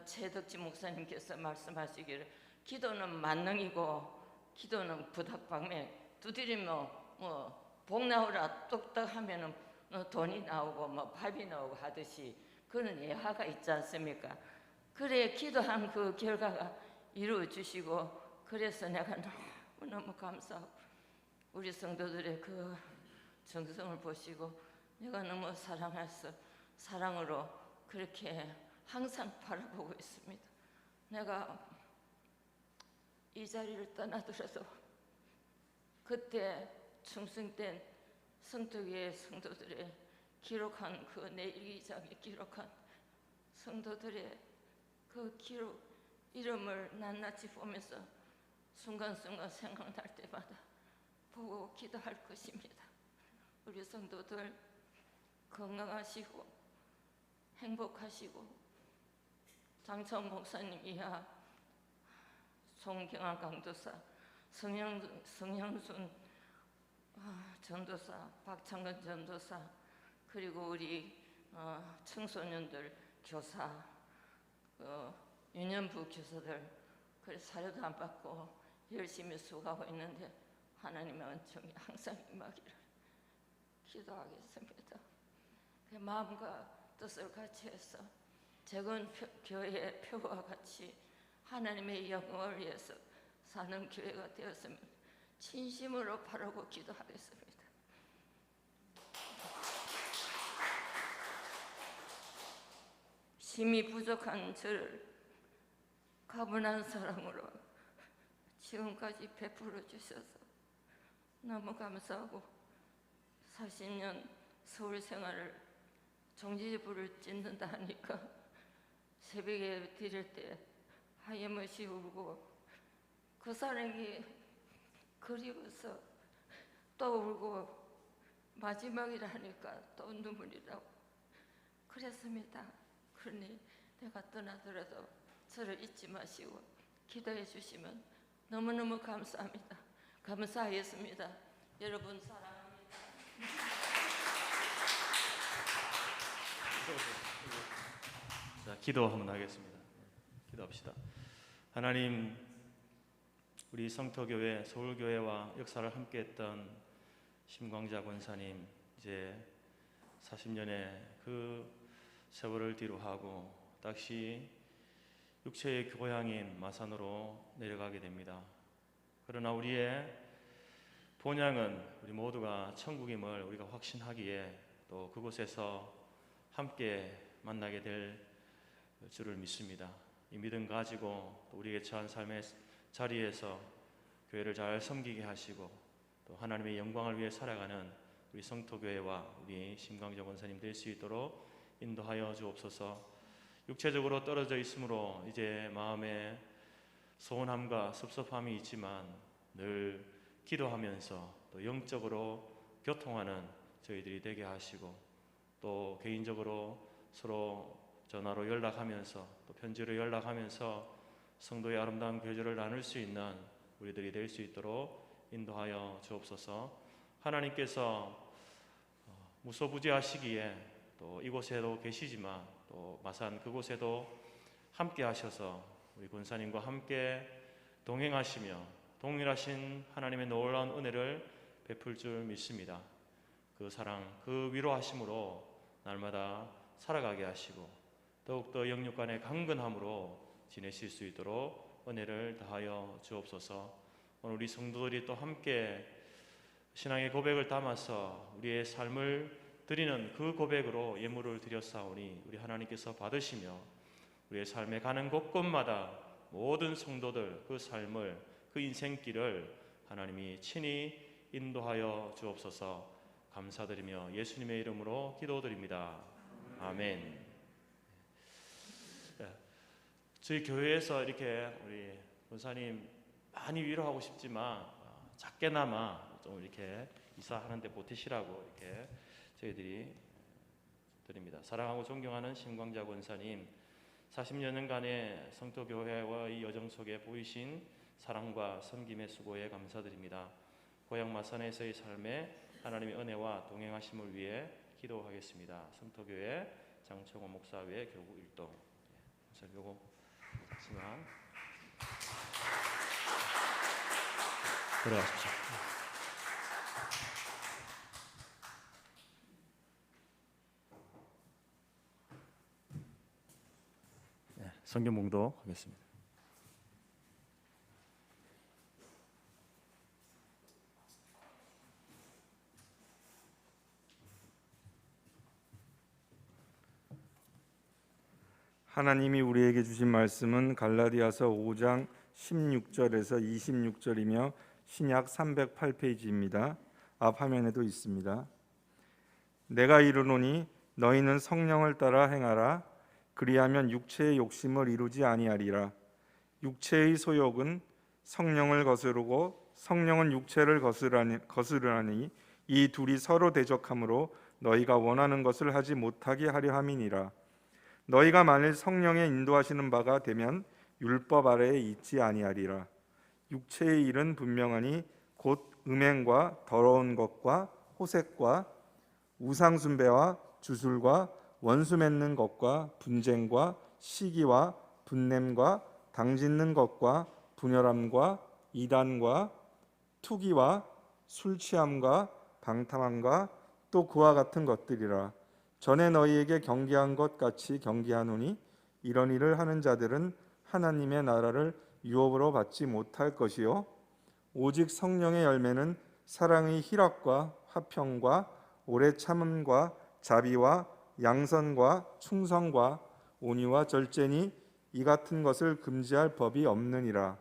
최덕지 목사님께서 말씀하시기를, 기도는 만능이고 기도는 부닥방매, 두드리면 복 나오라 똑딱 하면은 돈이 나오고 밥이 나오고 하듯이 그런 예화가 있지 않습니까? 그래, 기도한 그 결과가 이루어 주시고, 그래서 내가 너무 감사하고, 우리 성도들의 그 정성을 보시고 내가 너무 사랑해서 사랑으로 그렇게 항상 바라보고 있습니다. 내가 이 자리를 떠나더라도 그때 충성된 성도교회 성도들의 기록한 그 내 일기장에 기록한 성도들의 그 기록 이름을 낱낱이 보면서 순간순간 생각날 때마다 보고 기도할 것입니다. 우리 성도들 건강하시고 행복하시고, 장천 목사님 이하 송경환 강도사, 성형순 전도사, 박창근 전도사, 그리고 우리 청소년들 교사, 유년부 교사들, 그래 사료도 안 받고 열심히 수고하고 있는데 하나님의 은총이 항상 임하기를 기도하겠습니다. 그 마음과 뜻을 같이 해서 재건 교회의 표와 같이 하나님의 영광을 위해서 사는 교회가 되었으면 진심으로 바라고 기도하겠습니다. 힘이 부족한 저를 가분한 사랑으로 지금까지 베풀어 주셔서 너무 감사하고, 40년 서울 생활을 종지부를 찢는다 하니까 새벽에 드릴 때 하염없이 울고, 그 사랑이 그리워서 또 울고, 마지막이라 하니까 또 눈물이 나고 그랬습니다. 그러니 내가 떠나더라도 저를 잊지 마시고 기도해 주시면 너무너무 감사합니다. 감사하겠습니다. 여러분 사랑합니다. 자, 기도 한번 하겠습니다. 기도합시다. 하나님, 우리 성토교회, 서울교회와 역사를 함께했던 심광자 권사님, 이제 40년의 그 세월을 뒤로하고 다시 육체의 고향인 마산으로 내려가게 됩니다. 그러나 우리의 본향은 우리 모두가 천국임을 우리가 확신하기에 또 그곳에서 함께 만나게 될 줄을 믿습니다. 이 믿음 가지고 또 우리에게 처한 삶의 자리에서 교회를 잘 섬기게 하시고 또 하나님의 영광을 위해 살아가는 우리 성토교회와 우리 심광자 권사님 될 수 있도록 인도하여 주옵소서. 육체적으로 떨어져 있으므로 이제 마음에 소원함과 섭섭함이 있지만 늘 기도하면서 또 영적으로 교통하는 저희들이 되게 하시고 또 개인적으로 서로 전화로 연락하면서 또 편지로 연락하면서 성도의 아름다운 교제를 나눌 수 있는 우리들이 될 수 있도록 인도하여 주옵소서. 하나님께서 무소부지하시기에 또 이곳에도 계시지만 또 마산 그곳에도 함께 하셔서 우리 권사님과 함께 동행하시며 동일하신 하나님의 놀라운 은혜를 베풀 줄 믿습니다. 그 사랑, 그 위로하심으로 날마다 살아가게 하시고 더욱더 영육 간의 강건함으로 지내실 수 있도록 은혜를 다하여 주옵소서. 오늘 우리 성도들이 또 함께 신앙의 고백을 담아서 우리의 삶을 드리는 그 고백으로 예물을 드렸사오니 우리 하나님께서 받으시며 우리의 삶에 가는 곳곳마다 모든 성도들 그 삶을 그 인생길을 하나님이 친히 인도하여 주옵소서. 감사드리며 예수님의 이름으로 기도드립니다. 아멘. 저희 교회에서 이렇게 우리 권사님 많이 위로하고 싶지만 작게나마 좀 이렇게 이사하는데 보태시라고 이렇게 저희들이 드립니다. 사랑하고 존경하는 심광자 권사님, 40여 년간의 성토교회와의 여정 속에 보이신 사랑과 섬김의 수고에 감사드립니다. 고향 마산에서의 삶에 하나님의 은혜와 동행하심을 위해 기도하겠습니다. 성토교회 장청호 목사회 교구 일동. 요거 하지만 들어가십시오. 네, 성경 봉독하겠습니다. 하나님이 우리에게 주신 말씀은 갈라디아서 5장 16절에서 26절이며 신약 308페이지입니다. 앞 화면에도 있습니다. 내가 이르노니 너희는 성령을 따라 행하라. 그리하면 육체의 욕심을 이루지 아니하리라. 육체의 소욕은 성령을 거스르고 성령은 육체를 거스르나니 이 둘이 서로 대적하므로 너희가 원하는 것을 하지 못하게 하려 함이니라. 너희가 만일 성령의 인도하시는 바가 되면 율법 아래에 있지 아니하리라. 육체의 일은 분명하니 곧 음행과 더러운 것과 호색과 우상 숭배와 주술과 원수 맺는 것과 분쟁과 시기와 분냄과 당짓는 것과 분열함과 이단과 투기와 술 취함과 방탕함과 또 그와 같은 것들이라. 전에 너희에게 경계한 것 같이 경계하노니 이런 일을 하는 자들은 하나님의 나라를 유업으로 받지 못할 것이요 오직 성령의 열매는 사랑의 희락과 화평과 오래 참음과 자비와 양선과 충성과 온유와 절제니 이 같은 것을 금지할 법이 없느니라.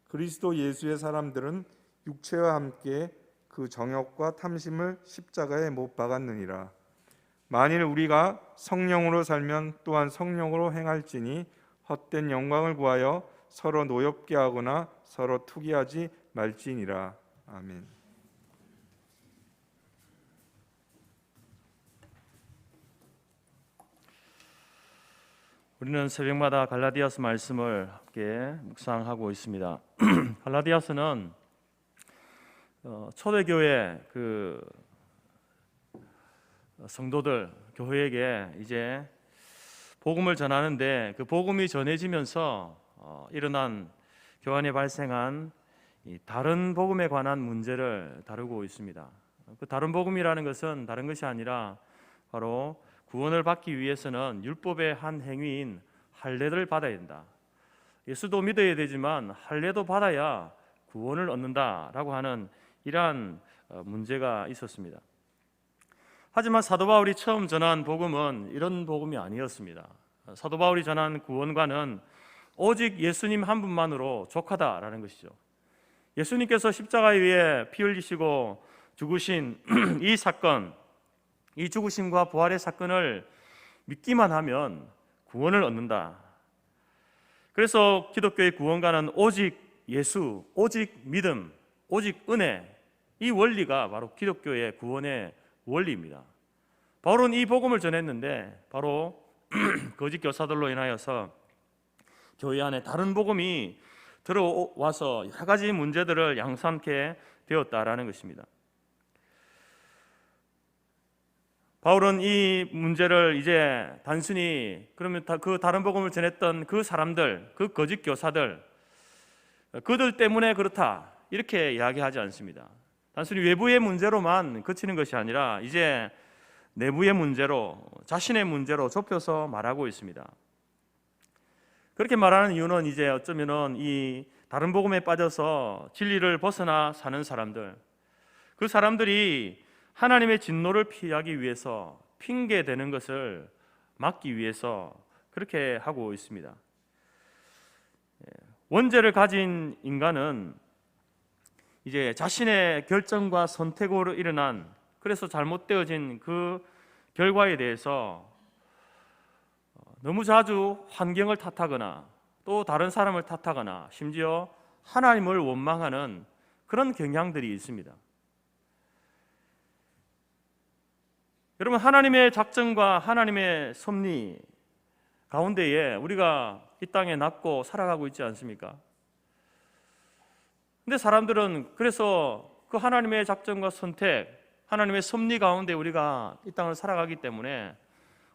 그리스도 예수의 사람들은 육체와 함께 그 정욕과 탐심을 십자가에 못 박았느니라. 만일 우리가 성령으로 살면 또한 성령으로 행할지니 헛된 영광을 구하여 서로 노엽게 하거나 서로 투기하지 말지니라. 아멘. 우리는 새벽마다 갈라디아서 말씀을 함께 묵상하고 있습니다. 갈라디아서는 초대교회 그 성도들 교회에게 이제 복음을 전하는데 그 복음이 전해지면서 일어난 교회 안에 발생한 이 다른 복음에 관한 문제를 다루고 있습니다. 그 다른 복음이라는 것은 다른 것이 아니라 바로 구원을 받기 위해서는 율법의 한 행위인 할례를 받아야 된다. 예수도 믿어야 되지만 할례도 받아야 구원을 얻는다라고 하는 이러한 문제가 있었습니다. 하지만 사도 바울이 처음 전한 복음은 이런 복음이 아니었습니다. 사도 바울이 전한 구원과는 오직 예수님 한 분만으로 족하다라는 것이죠. 예수님께서 십자가에 위해 피 흘리시고 죽으신 이 사건, 이 죽으심과 부활의 사건을 믿기만 하면 구원을 얻는다. 그래서 기독교의 구원과는 오직 예수, 오직 믿음, 오직 은혜, 이 원리가 바로 기독교의 구원의 원리입니다. 바울은 이 복음을 전했는데 바로 거짓 교사들로 인하여서 교회 안에 다른 복음이 들어와서 여러 가지 문제들을 양산케 되었다라는 것입니다. 바울은 이 문제를 이제 단순히 그러면 그 다른 복음을 전했던 그 사람들, 그 거짓 교사들, 그들 때문에 그렇다 이렇게 이야기하지 않습니다. 단순히 외부의 문제로만 그치는 것이 아니라 이제 내부의 문제로, 자신의 문제로 좁혀서 말하고 있습니다. 그렇게 말하는 이유는 이제 어쩌면은 이 다른 복음에 빠져서 진리를 벗어나 사는 사람들, 그 사람들이 하나님의 진노를 피하기 위해서 핑계 대는 것을 막기 위해서 그렇게 하고 있습니다. 원죄를 가진 인간은 이제 자신의 결정과 선택으로 일어난, 그래서 잘못되어진 그 결과에 대해서 너무 자주 환경을 탓하거나 또 다른 사람을 탓하거나 심지어 하나님을 원망하는 그런 경향들이 있습니다. 여러분, 하나님의 작정과 하나님의 섭리 가운데에 우리가 이 땅에 낳고 살아가고 있지 않습니까? 근데 사람들은 그래서 그 하나님의 작정과 선택, 하나님의 섭리 가운데 우리가 이 땅을 살아가기 때문에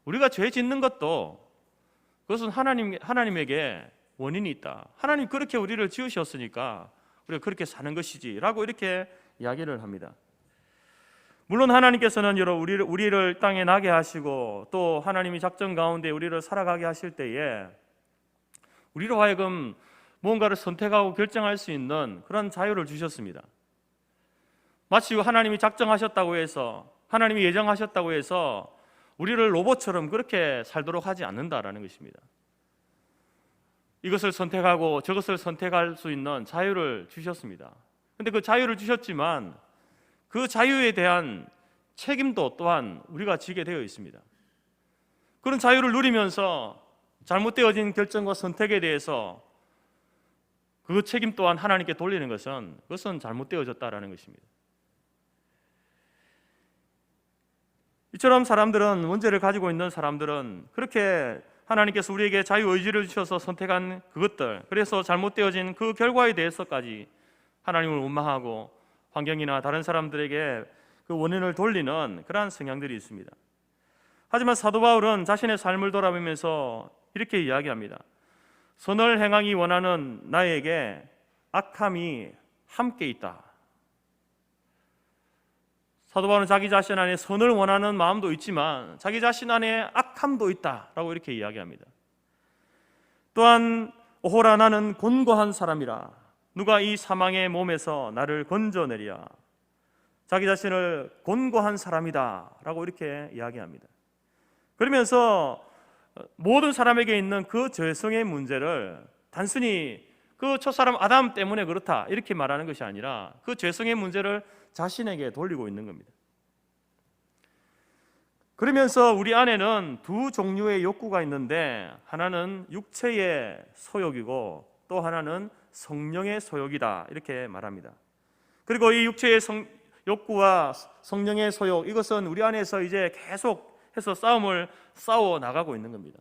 우리가 죄 짓는 것도 그것은 하나님에게 원인이 있다. 하나님 그렇게 우리를 지으셨으니까 우리가 그렇게 사는 것이지 라고 이렇게 이야기를 합니다. 물론 하나님께서는 우리를 땅에 나게 하시고 또 하나님이 작정 가운데 우리를 살아가게 하실 때에 우리로 하여금 무언가를 선택하고 결정할 수 있는 그런 자유를 주셨습니다. 마치 하나님이 작정하셨다고 해서, 하나님이 예정하셨다고 해서 우리를 로봇처럼 그렇게 살도록 하지 않는다라는 것입니다. 이것을 선택하고 저것을 선택할 수 있는 자유를 주셨습니다. 그런데 그 자유를 주셨지만 그 자유에 대한 책임도 또한 우리가 지게 되어 있습니다. 그런 자유를 누리면서 잘못되어진 결정과 선택에 대해서 그 책임 또한 하나님께 돌리는 것은 그것은 잘못되어졌다라는 것입니다. 이처럼 사람들은, 원죄를 가지고 있는 사람들은 그렇게 하나님께서 우리에게 자유의지를 주셔서 선택한 그것들, 그래서 잘못되어진 그 결과에 대해서까지 하나님을 원망하고 환경이나 다른 사람들에게 그 원인을 돌리는 그러한 성향들이 있습니다. 하지만 사도 바울은 자신의 삶을 돌아보면서 이렇게 이야기합니다. 선을 행하기 원하는 나에게 악함이 함께 있다. 사도 바울은 자기 자신 안에 선을 원하는 마음도 있지만 자기 자신 안에 악함도 있다라고 이렇게 이야기합니다. 또한 오호라, 나는 곤고한 사람이라. 누가 이 사망의 몸에서 나를 건져내랴. 자기 자신을 곤고한 사람이다 라고 이렇게 이야기합니다. 그러면서 모든 사람에게 있는 그 죄성의 문제를 단순히 그 첫사람 아담 때문에 그렇다 이렇게 말하는 것이 아니라 그 죄성의 문제를 자신에게 돌리고 있는 겁니다. 그러면서 우리 안에는 두 종류의 욕구가 있는데 하나는 육체의 소욕이고 또 하나는 성령의 소욕이다 이렇게 말합니다. 그리고 이 육체의 욕구와 성령의 소욕, 이것은 우리 안에서 이제 계속해서 싸움을 싸워 나가고 있는 겁니다.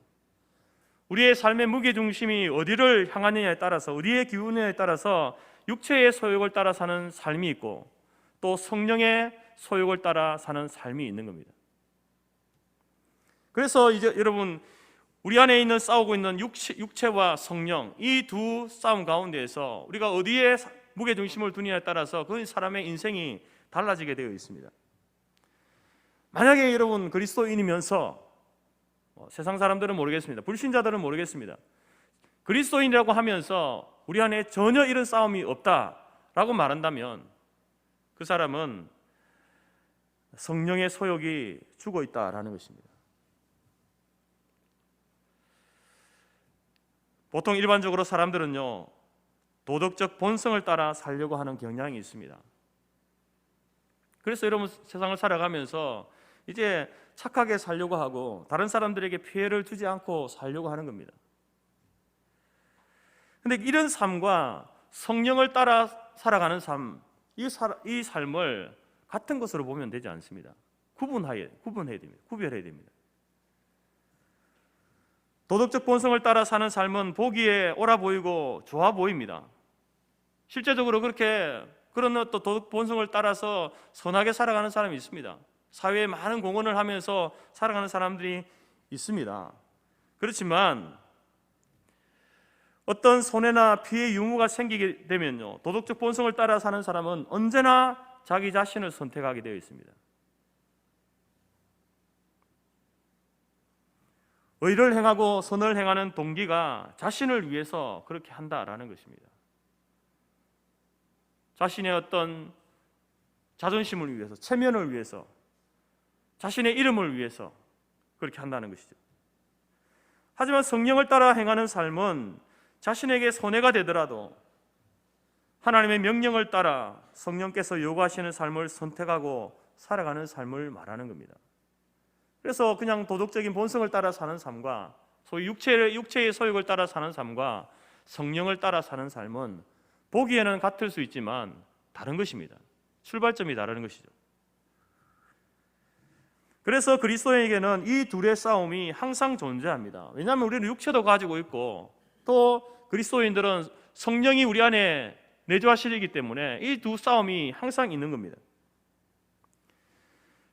우리의 삶의 무게중심이 어디를 향하느냐에 따라서, 어디에 기우느냐에 따라서 육체의 소욕을 따라 사는 삶이 있고 또 성령의 소욕을 따라 사는 삶이 있는 겁니다. 그래서 이제 여러분, 우리 안에 싸우고 있는 육체와 성령, 이 두 싸움 가운데에서 우리가 어디에 무게 중심을 두느냐에 따라서 그 사람의 인생이 달라지게 되어 있습니다. 만약에 여러분 그리스도인이면서 세상 사람들은 모르겠습니다. 불신자들은 모르겠습니다. 그리스도인이라고 하면서 우리 안에 전혀 이런 싸움이 없다라고 말한다면 그 사람은 성령의 소욕이 죽어 있다라는 것입니다. 보통 일반적으로 사람들은요, 도덕적 본성을 따라 살려고 하는 경향이 있습니다. 그래서 여러분 세상을 살아가면서 이제 착하게 살려고 하고 다른 사람들에게 피해를 주지 않고 살려고 하는 겁니다. 근데 이런 삶과 성령을 따라 살아가는 삶, 이 삶을 같은 것으로 보면 되지 않습니다. 구분해야 됩니다. 구별해야 됩니다. 도덕적 본성을 따라 사는 삶은 보기에 옳아 보이고 좋아 보입니다. 실제적으로 그런 또 도덕 본성을 따라서 선하게 살아가는 사람이 있습니다. 사회에 많은 공헌을 하면서 살아가는 사람들이 있습니다. 그렇지만 어떤 손해나 피해 유무가 생기게 되면요, 도덕적 본성을 따라 사는 사람은 언제나 자기 자신을 선택하게 되어 있습니다. 의를 행하고 선을 행하는 동기가 자신을 위해서 그렇게 한다라는 것입니다. 자신의 어떤 자존심을 위해서, 체면을 위해서, 자신의 이름을 위해서 그렇게 한다는 것이죠. 하지만 성령을 따라 행하는 삶은 자신에게 손해가 되더라도 하나님의 명령을 따라 성령께서 요구하시는 삶을 선택하고 살아가는 삶을 말하는 겁니다. 그래서 그냥 도덕적인 본성을 따라 사는 삶과 소위 육체의 소욕을 따라 사는 삶과 성령을 따라 사는 삶은 보기에는 같을 수 있지만 다른 것입니다. 출발점이 다른 것이죠. 그래서 그리스도인에게는 이 둘의 싸움이 항상 존재합니다. 왜냐하면 우리는 육체도 가지고 있고 또 그리스도인들은 성령이 우리 안에 내주하시기 때문에 이 두 싸움이 항상 있는 겁니다.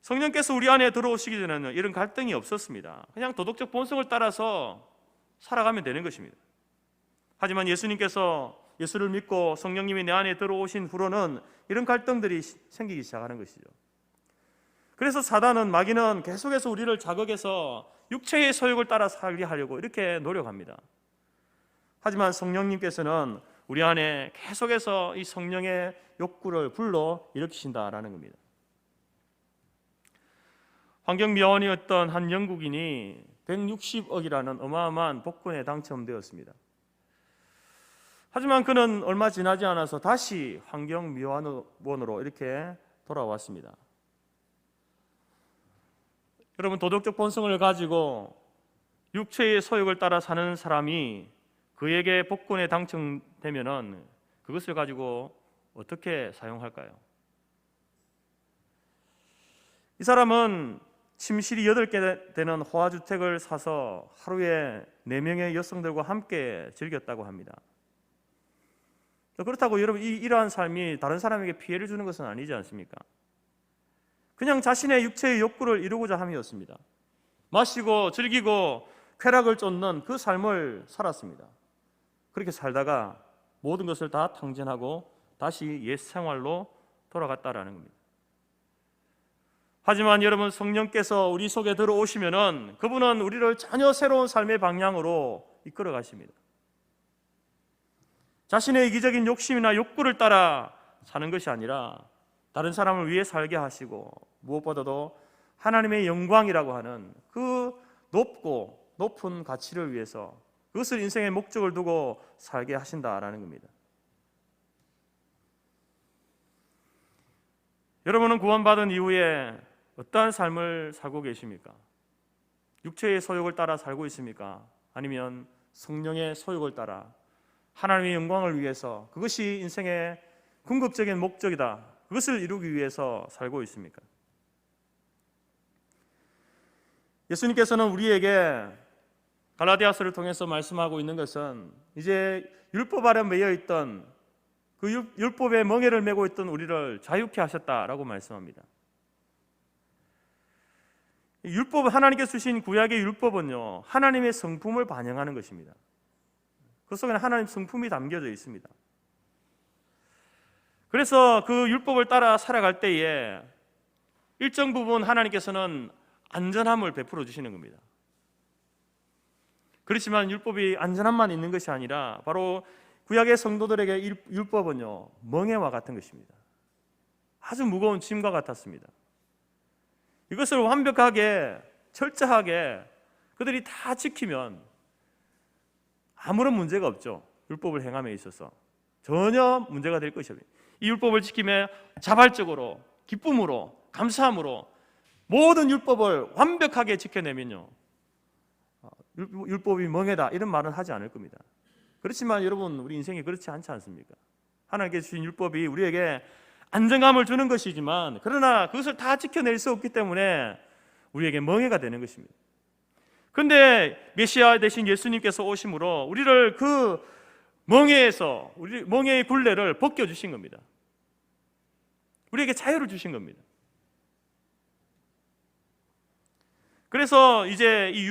성령께서 우리 안에 들어오시기 전에는 이런 갈등이 없었습니다. 그냥 도덕적 본성을 따라서 살아가면 되는 것입니다. 하지만 예수를 믿고 성령님이 내 안에 들어오신 후로는 이런 갈등들이 생기기 시작하는 것이죠. 그래서 사단은, 마귀는 계속해서 우리를 자극해서 육체의 소욕을 따라 살게 하려고 이렇게 노력합니다. 하지만 성령님께서는 우리 안에 계속해서 이 성령의 욕구를 불러 일으키신다라는 겁니다. 환경미화원이었던 한 영국인이 160억이라는 어마어마한 복권에 당첨되었습니다. 하지만 그는 얼마 지나지 않아서 다시 환경미화원으로 이렇게 돌아왔습니다. 여러분, 도덕적 본성을 가지고 육체의 소욕을 따라 사는 사람이 그에게 복권에 당첨되면은 그것을 가지고 어떻게 사용할까요? 이 사람은 침실이 8개 되는 호화주택을 사서 하루에 4명의 여성들과 함께 즐겼다고 합니다. 그렇다고 여러분, 이러한 삶이 다른 사람에게 피해를 주는 것은 아니지 않습니까? 그냥 자신의 육체의 욕구를 이루고자 함이었습니다. 마시고 즐기고 쾌락을 쫓는 그 삶을 살았습니다. 그렇게 살다가 모든 것을 다 탕진하고 다시 옛 생활로 돌아갔다라는 겁니다. 하지만 여러분, 성령께서 우리 속에 들어오시면은 그분은 우리를 전혀 새로운 삶의 방향으로 이끌어 가십니다. 자신의 이기적인 욕심이나 욕구를 따라 사는 것이 아니라 다른 사람을 위해 살게 하시고 무엇보다도 하나님의 영광이라고 하는 그 높은 가치를 위해서 그것을 인생의 목적을 두고 살게 하신다라는 겁니다. 여러분은 구원받은 이후에 어떠한 삶을 살고 계십니까? 육체의 소욕을 따라 살고 있습니까? 아니면 성령의 소욕을 따라 하나님의 영광을 위해서, 그것이 인생의 궁극적인 목적이다, 그것을 이루기 위해서 살고 있습니까? 예수님께서는 우리에게 갈라디아서를 통해서 말씀하고 있는 것은 이제 율법 아래 매여 있던 그 율법의 멍에를 메고 있던 우리를 자유케 하셨다라고 말씀합니다. 율법, 하나님께서 주신 구약의 율법은요, 하나님의 성품을 반영하는 것입니다. 그 속에는 하나님의 성품이 담겨져 있습니다. 그래서 그 율법을 따라 살아갈 때에 일정 부분 하나님께서는 안전함을 베풀어 주시는 겁니다. 그렇지만 율법이 안전함만 있는 것이 아니라 바로 구약의 성도들에게 율법은요, 멍에와 같은 것입니다. 아주 무거운 짐과 같았습니다. 이것을 완벽하게 철저하게 그들이 다 지키면 아무런 문제가 없죠. 율법을 행함에 있어서 전혀 문제가 될 것이 없습니다. 이 율법을 지킴에 자발적으로 기쁨으로 감사함으로 모든 율법을 완벽하게 지켜내면요, 율법이 멍해다 이런 말은 하지 않을 겁니다. 그렇지만 여러분, 우리 인생이 그렇지 않지 않습니까? 하나님께 주신 율법이 우리에게 안정감을 주는 것이지만 그러나 그것을 다 지켜낼 수 없기 때문에 우리에게 멍해가 되는 것입니다. 그런데 메시아 대신 예수님께서 오심으로 우리를 그 멍해에서, 우리 멍해의 굴레를 벗겨주신 겁니다. 우리에게 자유를 주신 겁니다. 그래서 이제 이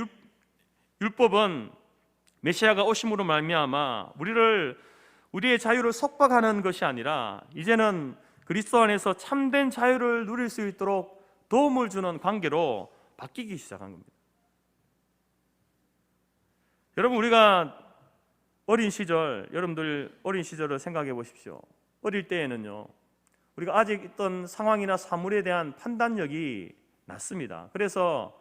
율법은 메시아가 오심으로 말미암아 우리의 자유를 속박하는 것이 아니라 이제는 그리스도 안에서 참된 자유를 누릴 수 있도록 도움을 주는 관계로 바뀌기 시작한 겁니다. 여러분, 우리가 여러분들 어린 시절을 생각해 보십시오. 어릴 때에는요, 우리가 아직 있던 상황이나 사물에 대한 판단력이 낮습니다. 그래서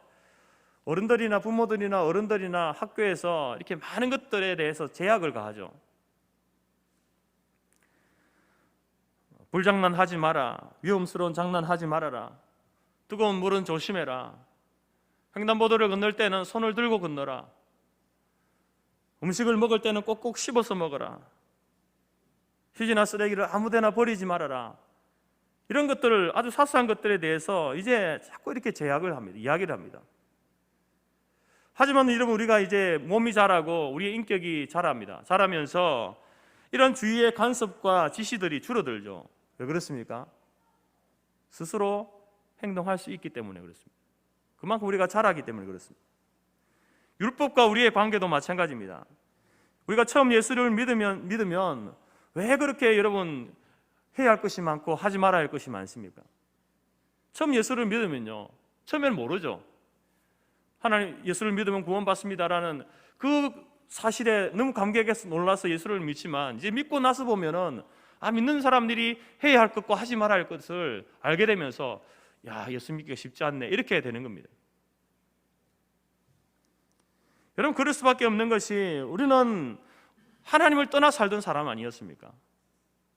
어른들이나 부모들이나 어른들이나 학교에서 이렇게 많은 것들에 대해서 제약을 가하죠. 불장난 하지 마라, 위험스러운 장난 하지 말아라, 뜨거운 물은 조심해라, 횡단보도를 건널 때는 손을 들고 건너라, 음식을 먹을 때는 꼭꼭 씹어서 먹어라, 휴지나 쓰레기를 아무데나 버리지 말아라. 이런 것들을, 아주 사소한 것들에 대해서 이제 자꾸 이렇게 제약을 합니다. 이야기를 합니다. 하지만 여러분, 우리가 이제 몸이 자라고 우리의 인격이 자라면서 이런 주위의 간섭과 지시들이 줄어들죠. 왜 그렇습니까? 스스로 행동할 수 있기 때문에 그렇습니다. 그만큼 우리가 자라기 때문에 그렇습니다. 율법과 우리의 관계도 마찬가지입니다. 우리가 처음 예수를 믿으면 왜 그렇게 여러분 해야 할 것이 많고 하지 말아야 할 것이 많습니까? 처음 예수를 믿으면요, 처음에는 모르죠. 하나님, 예수를 믿으면 구원받습니다라는 그 사실에 너무 감격해서 놀라서 예수를 믿지만 이제 믿고 나서 보면은 믿는 사람들이 해야 할 것과 하지 말아야 할 것을 알게 되면서 예수 믿기가 쉽지 않네, 이렇게 되는 겁니다. 여러분, 그럴 수밖에 없는 것이 우리는 하나님을 떠나 살던 사람 아니었습니까?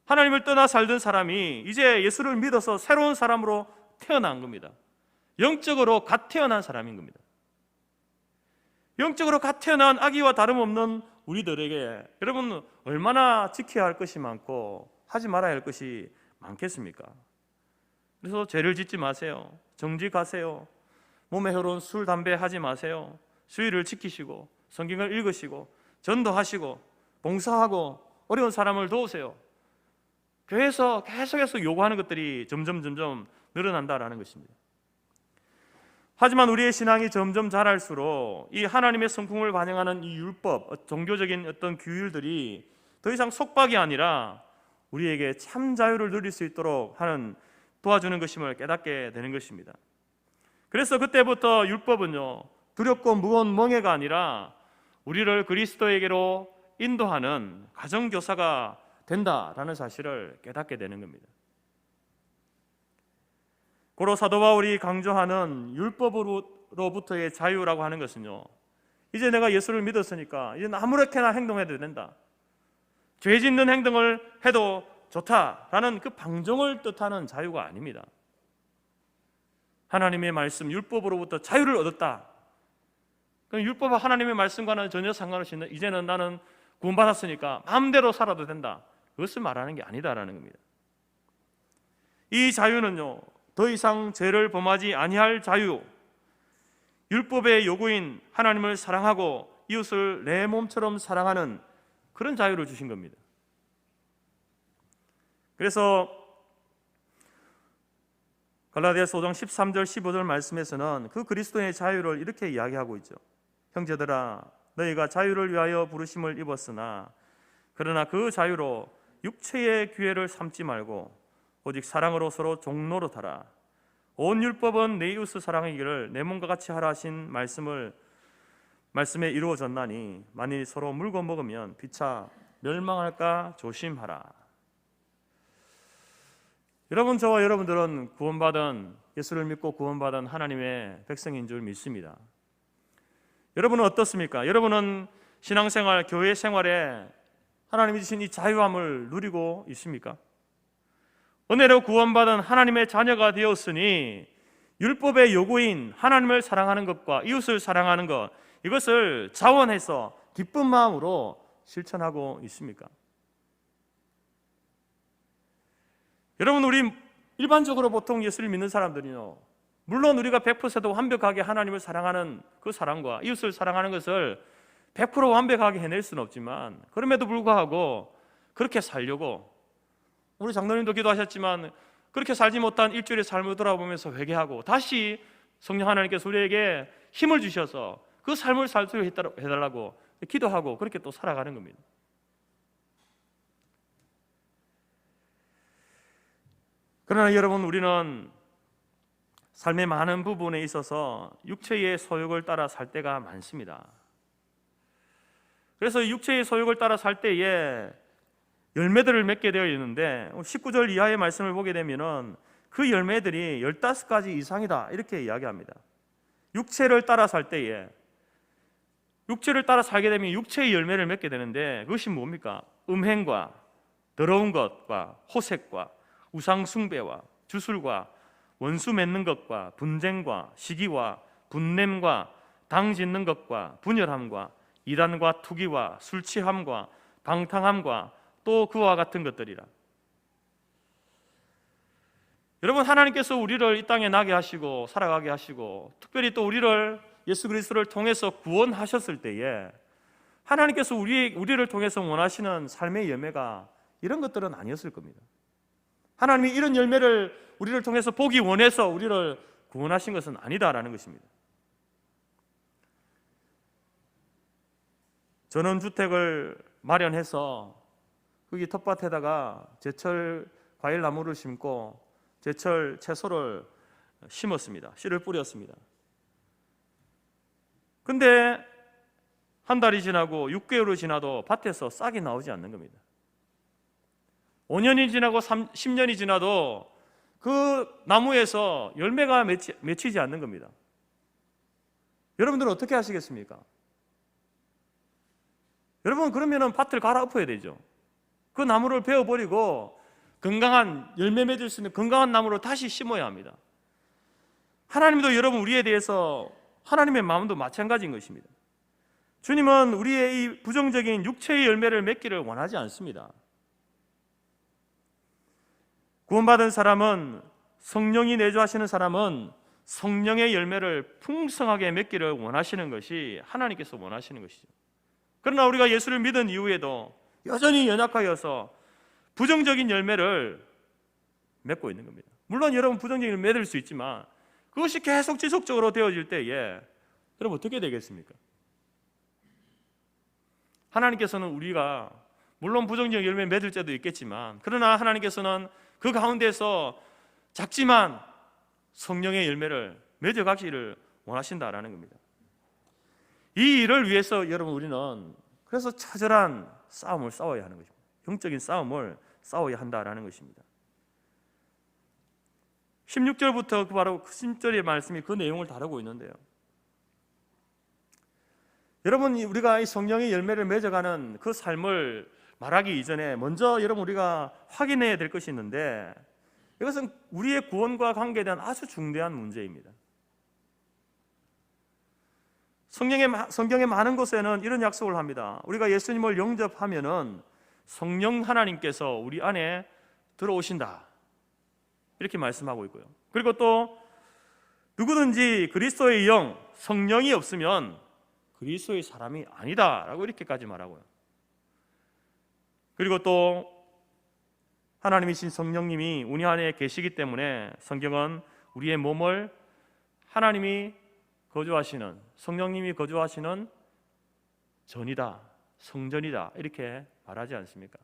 하나님을 떠나 살던 사람이 이제 예수를 믿어서 새로운 사람으로 태어난 겁니다. 영적으로 갓 태어난 사람인 겁니다. 영적으로 갓 태어난 아기와 다름없는 우리들에게 여러분, 얼마나 지켜야 할 것이 많고 하지 말아야 할 것이 많겠습니까? 그래서 죄를 짓지 마세요. 정직하세요. 몸에 해로운 술, 담배 하지 마세요. 수의를 지키시고 성경을 읽으시고 전도하시고 봉사하고 어려운 사람을 도우세요. 교회에서 계속해서 요구하는 것들이 점점 늘어난다라는 것입니다. 하지만 우리의 신앙이 점점 자랄수록 이 하나님의 성품을 반영하는 이 율법, 종교적인 어떤 규율들이 더 이상 속박이 아니라 우리에게 참 자유를 누릴 수 있도록 하는, 도와주는 것임을 깨닫게 되는 것입니다. 그래서 그때부터 율법은요, 두렵고 무거운 멍해가 아니라 우리를 그리스도에게로 인도하는 가정교사가 된다라는 사실을 깨닫게 되는 겁니다. 고로 사도 바울이 강조하는 율법으로부터의 자유라고 하는 것은요, 이제 내가 예수를 믿었으니까 이제 아무렇게나 행동해도 된다, 죄 짓는 행동을 해도 좋다라는 그 방종을 뜻하는 자유가 아닙니다. 하나님의 말씀, 율법으로부터 자유를 얻었다. 그럼 율법과 하나님의 말씀과는 전혀 상관없이 이제는 나는 구원받았으니까 마음대로 살아도 된다, 그것을 말하는 게 아니다라는 겁니다. 이 자유는요, 더 이상 죄를 범하지 아니할 자유, 율법의 요구인 하나님을 사랑하고 이웃을 내 몸처럼 사랑하는 그런 자유를 주신 겁니다. 그래서 갈라디아서 5장 13절 15절 말씀에서는 그 그리스도의 자유를 이렇게 이야기하고 있죠. 형제들아, 너희가 자유를 위하여 부르심을 입었으나 그러나 그 자유로 육체의 기회를 삼지 말고 오직 사랑으로 서로 종노릇하라. 온 율법은 내 이웃을 사랑하기를 내 몸과 같이 하라 하신 말씀에 이루어졌나니 만일 서로 물고 먹으면 피차 멸망할까 조심하라. 여러분, 저와 여러분들은 구원받은, 예수를 믿고 구원받은 하나님의 백성인 줄 믿습니다. 여러분은 어떻습니까? 여러분은 신앙생활, 교회 생활에 하나님이 주신 이 자유함을 누리고 있습니까? 은혜로 구원받은 하나님의 자녀가 되었으니 율법의 요구인 하나님을 사랑하는 것과 이웃을 사랑하는 것, 이것을 자원해서 기쁜 마음으로 실천하고 있습니까? 여러분, 우리 일반적으로 보통 예수를 믿는 사람들이요, 물론 우리가 100% 완벽하게 하나님을 사랑하는 그 사랑과 이웃을 사랑하는 것을 100% 완벽하게 해낼 수는 없지만, 그럼에도 불구하고 그렇게 살려고, 우리 장로님도 기도하셨지만 그렇게 살지 못한 일주일의 삶을 돌아보면서 회개하고 다시 성령 하나님께서 우리에게 힘을 주셔서 그 삶을 살 수 있도록 해달라고 기도하고 그렇게 또 살아가는 겁니다. 그러나 여러분, 우리는 삶의 많은 부분에 있어서 육체의 소욕을 따라 살 때가 많습니다. 그래서 육체의 소욕을 따라 살 때에 열매들을 맺게 되어 있는데 19절 이하의 말씀을 보게 되면은 그 열매들이 15가지 이상이다 이렇게 이야기합니다. 육체를 따라 살 때에, 육체를 따라 살게 되면 육체의 열매를 맺게 되는데 그것이 뭡니까? 음행과 더러운 것과 호색과 우상 숭배와 주술과 원수 맺는 것과 분쟁과 시기와 분냄과 당 짓는 것과 분열함과 이단과 투기와 술 취함과 방탕함과 또 그와 같은 것들이라. 여러분, 하나님께서 우리를 이 땅에 나게 하시고 살아가게 하시고 특별히 또 우리를 예수 그리스도를 통해서 구원하셨을 때에 하나님께서 우리를 통해서 원하시는 삶의 열매가 이런 것들은 아니었을 겁니다. 하나님이 이런 열매를 우리를 통해서 보기 원해서 우리를 구원하신 것은 아니다라는 것입니다. 전원주택을 마련해서 거기 텃밭에다가 제철 과일나무를 심고 제철 채소를 심었습니다. 씨를 뿌렸습니다. 근데 한 달이 지나고 6개월이 지나도 밭에서 싹이 나오지 않는 겁니다. 5년이 지나고 10년이 지나도 그 나무에서 열매가 맺히지 않는 겁니다. 여러분들은 어떻게 하시겠습니까? 여러분, 그러면은 밭을 갈아엎어야 되죠. 그 나무를 베어버리고 건강한 열매 맺을 수 있는 건강한 나무를 다시 심어야 합니다. 하나님도 여러분 우리에 대해서 하나님의 마음도 마찬가지인 것입니다. 주님은 우리의 이 부정적인 육체의 열매를 맺기를 원하지 않습니다. 구원받은 사람은, 성령이 내주하시는 사람은 성령의 열매를 풍성하게 맺기를 원하시는 것이 하나님께서 원하시는 것이죠. 그러나 우리가 예수를 믿은 이후에도 여전히 연약하여서 부정적인 열매를 맺고 있는 겁니다. 물론 여러분 부정적인 열매를 맺을 수 있지만 그것이 계속 지속적으로 되어질 때에 여러분 어떻게 되겠습니까? 하나님께서는 우리가 물론 부정적인 열매 맺을 때도 있겠지만 그러나 하나님께서는 그 가운데서 작지만 성령의 열매를 맺어가기를 원하신다라는 겁니다. 이 일을 위해서 여러분 우리는 그래서 처절한 싸움을 싸워야 하는 것입니다. 영적인 싸움을 싸워야 한다라는 것입니다. 16절부터 바로 10절의 말씀이 그 내용을 다루고 있는데요. 여러분, 우리가 이 성령의 열매를 맺어가는 그 삶을 말하기 이전에 먼저 여러분 우리가 확인해야 될 것이 있는데 이것은 우리의 구원과 관계된 아주 중대한 문제입니다. 성경의 많은 곳에는 이런 약속을 합니다. 우리가 예수님을 영접하면은 성령 하나님께서 우리 안에 들어오신다 이렇게 말씀하고 있고요. 그리고 또 누구든지 그리스도의 영, 성령이 없으면 그리스도의 사람이 아니다라고 이렇게까지 말하고요. 그리고 또 하나님이신 성령님이 우리 안에 계시기 때문에 성경은 우리의 몸을 하나님이 거주하시는, 성령님이 거주하시는 전이다, 성전이다 이렇게 말하지 않습니까?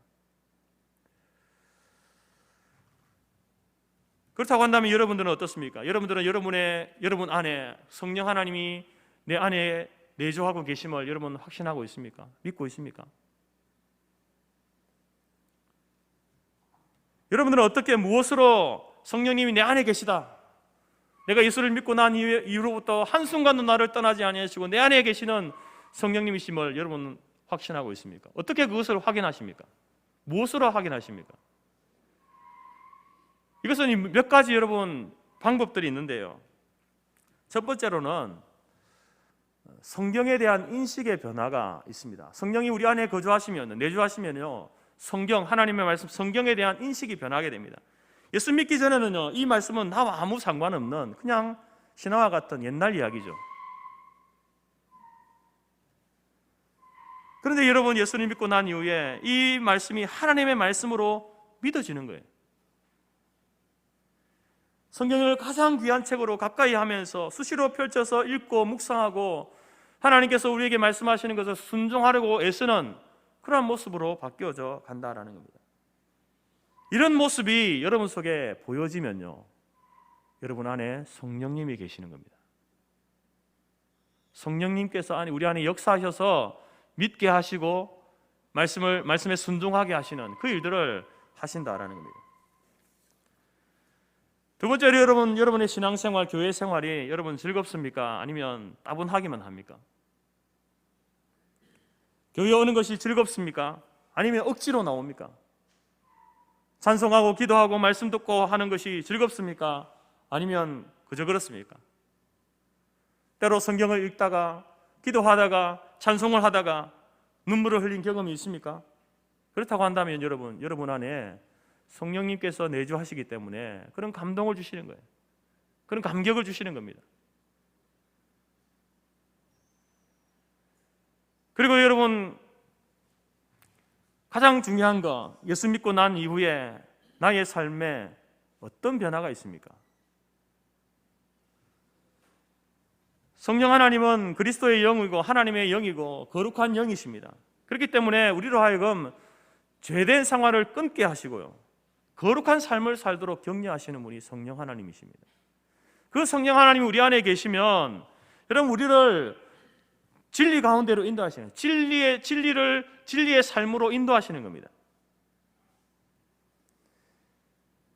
그렇다고 한다면 여러분들은 어떻습니까? 여러분들은 여러분 안에 성령 하나님이 내 안에 내주하고 계심을 여러분 확신하고 있습니까? 믿고 있습니까? 여러분들은 어떻게 무엇으로 성령님이 내 안에 계시다, 내가 예수를 믿고 난 이후로부터 한순간도 나를 떠나지 아니하시고 내 안에 계시는 성령님이심을 여러분 확신하고 있습니까? 어떻게 그것을 확인하십니까? 무엇으로 확인하십니까? 이것은 몇 가지 여러분 방법들이 있는데요. 첫 번째로는 성경에 대한 인식의 변화가 있습니다. 성령이 우리 안에 거주하시면, 내주하시면요, 성경, 하나님의 말씀, 성경에 대한 인식이 변하게 됩니다. 예수 믿기 전에는요, 이 말씀은 나와 아무 상관없는 그냥 신화와 같은 옛날 이야기죠. 그런데 여러분, 예수님 믿고 난 이후에 이 말씀이 하나님의 말씀으로 믿어지는 거예요. 성경을 가장 귀한 책으로 가까이 하면서 수시로 펼쳐서 읽고 묵상하고 하나님께서 우리에게 말씀하시는 것을 순종하려고 애쓰는 그런 모습으로 바뀌어져 간다라는 겁니다. 이런 모습이 여러분 속에 보여지면요, 여러분 안에 성령님이 계시는 겁니다. 성령님께서 우리 안에 역사하셔서 믿게 하시고 말씀에 순종하게 하시는 그 일들을 하신다라는 겁니다. 두 번째로 여러분의 신앙생활, 교회 생활이 여러분 즐겁습니까? 아니면 따분하기만 합니까? 교회 오는 것이 즐겁습니까? 아니면 억지로 나옵니까? 찬송하고 기도하고 말씀 듣고 하는 것이 즐겁습니까? 아니면 그저 그렇습니까? 때로 성경을 읽다가 기도하다가 찬송을 하다가 눈물을 흘린 경험이 있습니까? 그렇다고 한다면 여러분 안에 성령님께서 내주하시기 때문에 그런 감동을 주시는 거예요. 그런 감격을 주시는 겁니다. 그리고 여러분, 가장 중요한 거, 예수 믿고 난 이후에 나의 삶에 어떤 변화가 있습니까? 성령 하나님은 그리스도의 영이고 하나님의 영이고 거룩한 영이십니다. 그렇기 때문에 우리로 하여금 죄된 생활을 끊게 하시고요, 거룩한 삶을 살도록 격려하시는 분이 성령 하나님이십니다. 그 성령 하나님이 우리 안에 계시면 여러분, 우리를 진리 가운데로 인도하시는, 진리의 삶으로 인도하시는 겁니다.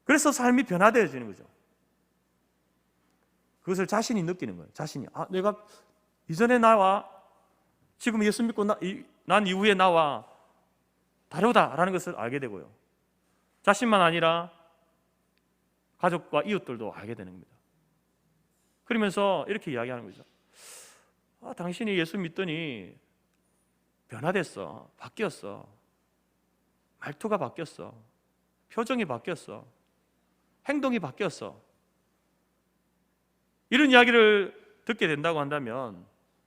그래서 삶이 변화되어지는 거죠. 그것을 자신이 느끼는 거예요. 자신이 내가 이전에 나와 지금 예수 믿고 난 이후에 나와 다르다라는 것을 알게 되고요, 자신만 아니라 가족과 이웃들도 알게 되는 겁니다. 그러면서 이렇게 이야기하는 거죠. 당신이 예수 믿더니 변화됐어, 바뀌었어, 말투가 바뀌었어, 표정이 바뀌었어, 행동이 바뀌었어. 이런 이야기를 듣게 된다고 한다면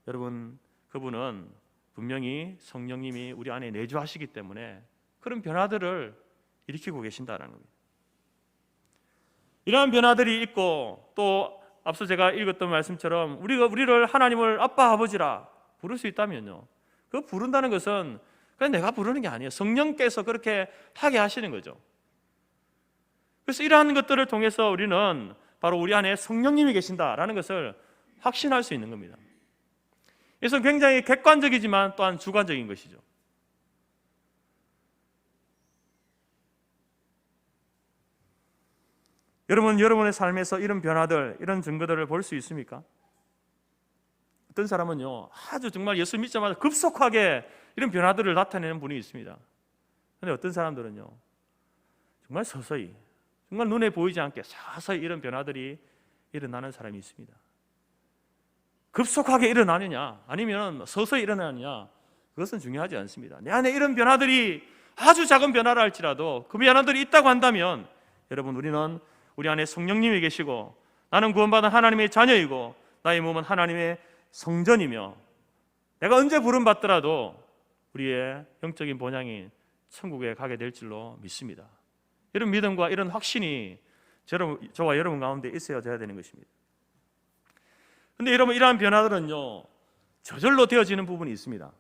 여러분, 그분은 분명히 성령님이 우리 안에 내주하시기 때문에 그런 변화들을 일으키고 계신다는 겁니다. 이러한 변화들이 있고, 또 앞서 제가 읽었던 말씀처럼 우리를 하나님을 아빠, 아버지라 부를 수 있다면요, 그 부른다는 것은 그냥 내가 부르는 게 아니에요. 성령께서 그렇게 하게 하시는 거죠. 그래서 이러한 것들을 통해서 우리는 바로 우리 안에 성령님이 계신다라는 것을 확신할 수 있는 겁니다. 그래서 굉장히 객관적이지만 또한 주관적인 것이죠. 여러분의 삶에서 이런 변화들, 이런 증거들을 볼 수 있습니까? 어떤 사람은요, 아주 정말 예수 믿자마자 급속하게 이런 변화들을 나타내는 분이 있습니다. 그런데 어떤 사람들은요, 정말 서서히, 정말 눈에 보이지 않게 서서히 이런 변화들이 일어나는 사람이 있습니다. 급속하게 일어나느냐 아니면 서서히 일어나느냐, 그것은 중요하지 않습니다. 내 안에 이런 변화들이 아주 작은 변화라 할지라도 그 변화들이 있다고 한다면 여러분, 우리는 우리 안에 성령님이 계시고 나는 구원받은 하나님의 자녀이고 나의 몸은 하나님의 성전이며 내가 언제 부름받더라도 우리의 영적인 본향인 천국에 가게 될 줄로 믿습니다. 이런 믿음과 이런 확신이 저와 여러분 가운데 있어야 되는 것입니다. 그런데 여러분, 이러한 변화들은요, 저절로 되어지는 부분이 있습니다.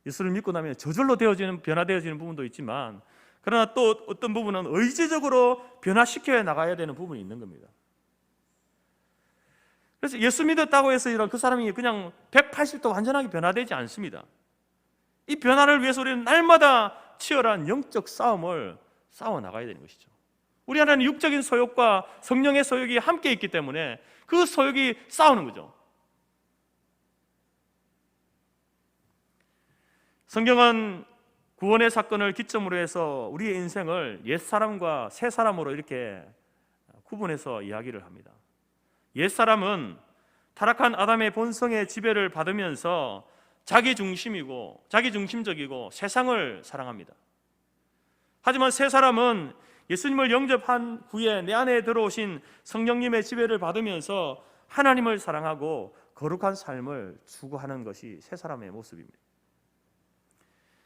예수를 믿고 나면 저절로 변화되어지는 부분도 있지만, 그러나 또 어떤 부분은 의지적으로 변화시켜 나가야 되는 부분이 있는 겁니다. 그래서 예수 믿었다고 해서 이런 그 사람이 그냥 180도 완전하게 변화되지 않습니다. 이 변화를 위해서 우리는 날마다 치열한 영적 싸움을 싸워 나가야 되는 것이죠. 우리 안에는 육적인 소욕과 성령의 소욕이 함께 있기 때문에 그 소욕이 싸우는 거죠. 성경은 구원의 사건을 기점으로 해서 우리의 인생을 옛사람과 새사람으로 이렇게 구분해서 이야기를 합니다. 옛사람은 타락한 아담의 본성의 지배를 받으면서 자기중심이고 자기중심적이고 세상을 사랑합니다. 하지만 새사람은 예수님을 영접한 후에 내 안에 들어오신 성령님의 지배를 받으면서 하나님을 사랑하고 거룩한 삶을 추구하는 것이 새사람의 모습입니다.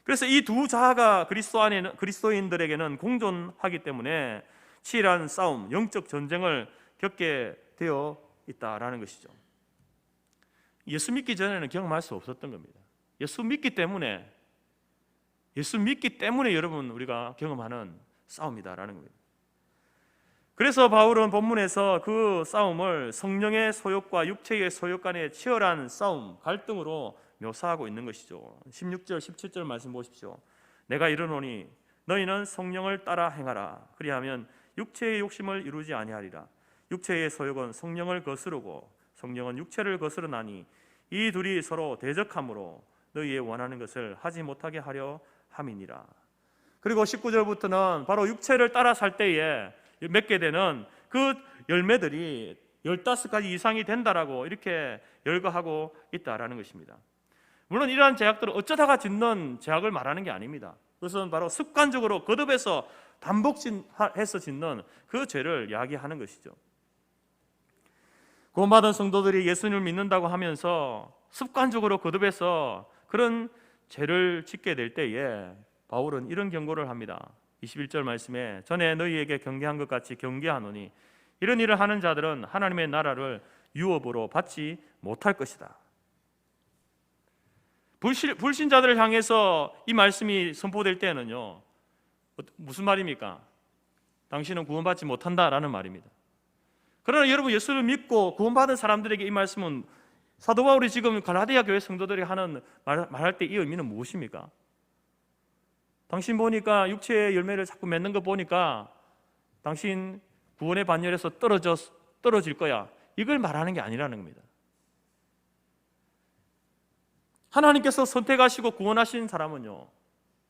그래서 이 두 자아가 그리스도인들에게는 공존하기 때문에 치열한 싸움, 영적 전쟁을 겪게 되어 있다라는 것이죠. 예수 믿기 전에는 경험할 수 없었던 겁니다. 예수 믿기 때문에 여러분 우리가 경험하는 싸움이다라는 겁니다. 그래서 바울은 본문에서 그 싸움을 성령의 소욕과 육체의 소욕 간의 치열한 싸움, 갈등으로 묘사하고 있는 것이죠. 16절, 17절 말씀 보십시오. 내가 이르노니 너희는 성령을 따라 행하라. 그리하면 육체의 욕심을 이루지 아니하리라. 육체의 소욕은 성령을 거스르고 성령은 육체를 거스르나니 이 둘이 서로 대적함으로 너희의 원하는 것을 하지 못하게 하려 함이니라. 그리고 19절부터는 바로 육체를 따라 살 때에 맺게 되는 그 열매들이 15가지 이상이 된다라고 이렇게 열거하고 있다라는 것입니다. 물론 이러한 제약들은 어쩌다가 짓는 제약을 말하는 게 아닙니다. 그것은 바로 습관적으로 거듭해서 반복해서 짓는 그 죄를 이야기하는 것이죠. 구원받은 성도들이 예수님을 믿는다고 하면서 습관적으로 거듭해서 그런 죄를 짓게 될 때에 바울은 이런 경고를 합니다. 21절 말씀에 전에 너희에게 경계한 것 같이 경계하노니 이런 일을 하는 자들은 하나님의 나라를 유업으로 받지 못할 것이다. 불신자들을 향해서 이 말씀이 선포될 때는요, 무슨 말입니까? 당신은 구원받지 못한다라는 말입니다. 그러나 여러분, 예수를 믿고 구원받은 사람들에게 이 말씀은 사도 바울이 지금 갈라디아 교회 성도들이 하는 말할 때 이 의미는 무엇입니까? 당신 보니까 육체의 열매를 자꾸 맺는 거 보니까 당신 구원의 반열에서 떨어질 거야. 이걸 말하는 게 아니라는 겁니다. 하나님께서 선택하시고 구원하신 사람은요,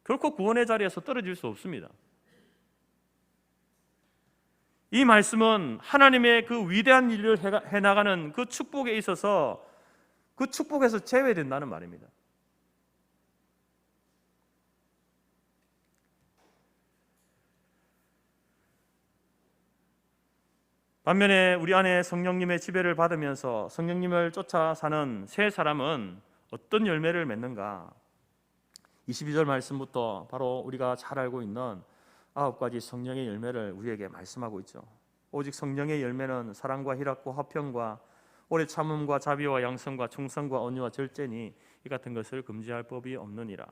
결코 구원의 자리에서 떨어질 수 없습니다. 이 말씀은 하나님의 그 위대한 일을 해나가는 그 축복에 있어서 그 축복에서 제외된다는 말입니다. 반면에 우리 안에 성령님의 지배를 받으면서 성령님을 쫓아 사는 새 사람은 어떤 열매를 맺는가? 22절 말씀부터 바로 우리가 잘 알고 있는 9가지 성령의 열매를 우리에게 말씀하고 있죠. 오직 성령의 열매는 사랑과 희락과 화평과 오래 참음과 자비와 양성과 충성과 온유와 절제니 이 같은 것을 금지할 법이 없느니라.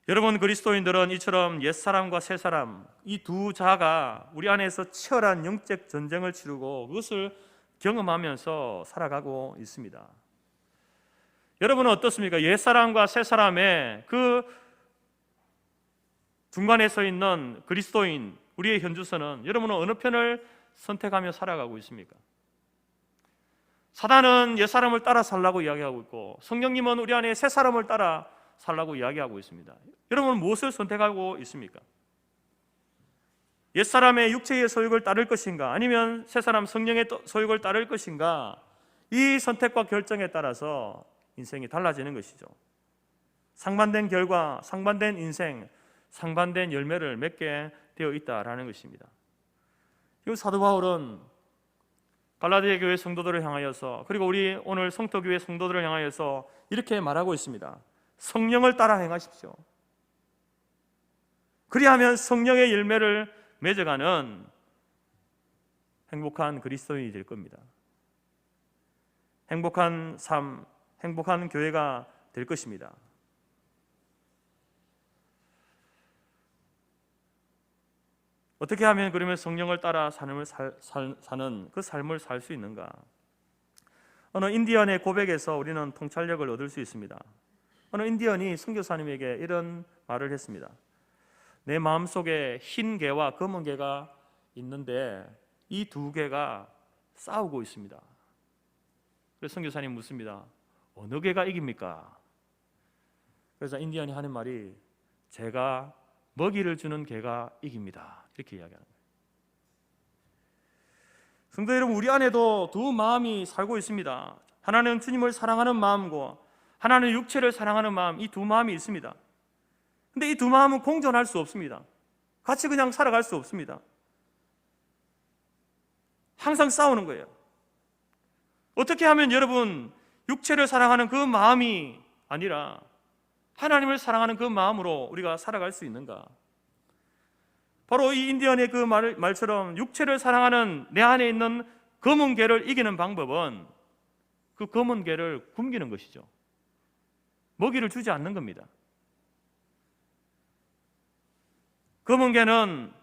여러분, 그리스도인들은 이처럼 옛사람과 새사람 이 두 자가 우리 안에서 치열한 영적 전쟁을 치르고 그것을 경험하면서 살아가고 있습니다. 여러분은 어떻습니까? 옛사람과 새사람의 그 중간에 서 있는 그리스도인, 우리의 현주소는 여러분은 어느 편을 선택하며 살아가고 있습니까? 사단은 옛사람을 따라 살라고 이야기하고 있고 성령님은 우리 안에 새사람을 따라 살라고 이야기하고 있습니다. 여러분은 무엇을 선택하고 있습니까? 옛사람의 육체의 소욕을 따를 것인가, 아니면 새사람 성령의 소욕을 따를 것인가, 이 선택과 결정에 따라서 인생이 달라지는 것이죠. 상반된 결과, 상반된 인생, 상반된 열매를 맺게 되어 있다라는 것입니다. 이 사도 바울은 갈라디아 교회 성도들을 향하여서, 그리고 우리 오늘 성토교회 성도들을 향하여서 이렇게 말하고 있습니다. 성령을 따라 행하십시오. 그리하면 성령의 열매를 맺어가는 행복한 그리스도인이 될 겁니다. 행복한 삶, 행복한 교회가 될 것입니다. 어떻게 하면 그러면 성령을 따라 사는 그 삶을 살 수 있는가? 어느 인디언의 고백에서 우리는 통찰력을 얻을 수 있습니다. 어느 인디언이 선교사님에게 이런 말을 했습니다. 내 마음속에 흰 개와 검은 개가 있는데 이 두 개가 싸우고 있습니다. 그래서 선교사님 묻습니다. 어느 개가 이깁니까? 그래서 인디언이 하는 말이 제가 먹이를 주는 개가 이깁니다. 이렇게 이야기하는 거예요. 성도 여러분, 우리 안에도 두 마음이 살고 있습니다. 하나는 주님을 사랑하는 마음과 하나는 육체를 사랑하는 마음, 이 두 마음이 있습니다. 근데 이 두 마음은 공존할 수 없습니다. 같이 그냥 살아갈 수 없습니다. 항상 싸우는 거예요. 어떻게 하면 여러분 육체를 사랑하는 그 마음이 아니라 하나님을 사랑하는 그 마음으로 우리가 살아갈 수 있는가? 바로 이 인디언의 그 말처럼 육체를 사랑하는 내 안에 있는 검은 개를 이기는 방법은 그 검은 개를 굶기는 것이죠. 먹이를 주지 않는 겁니다. 검은 개는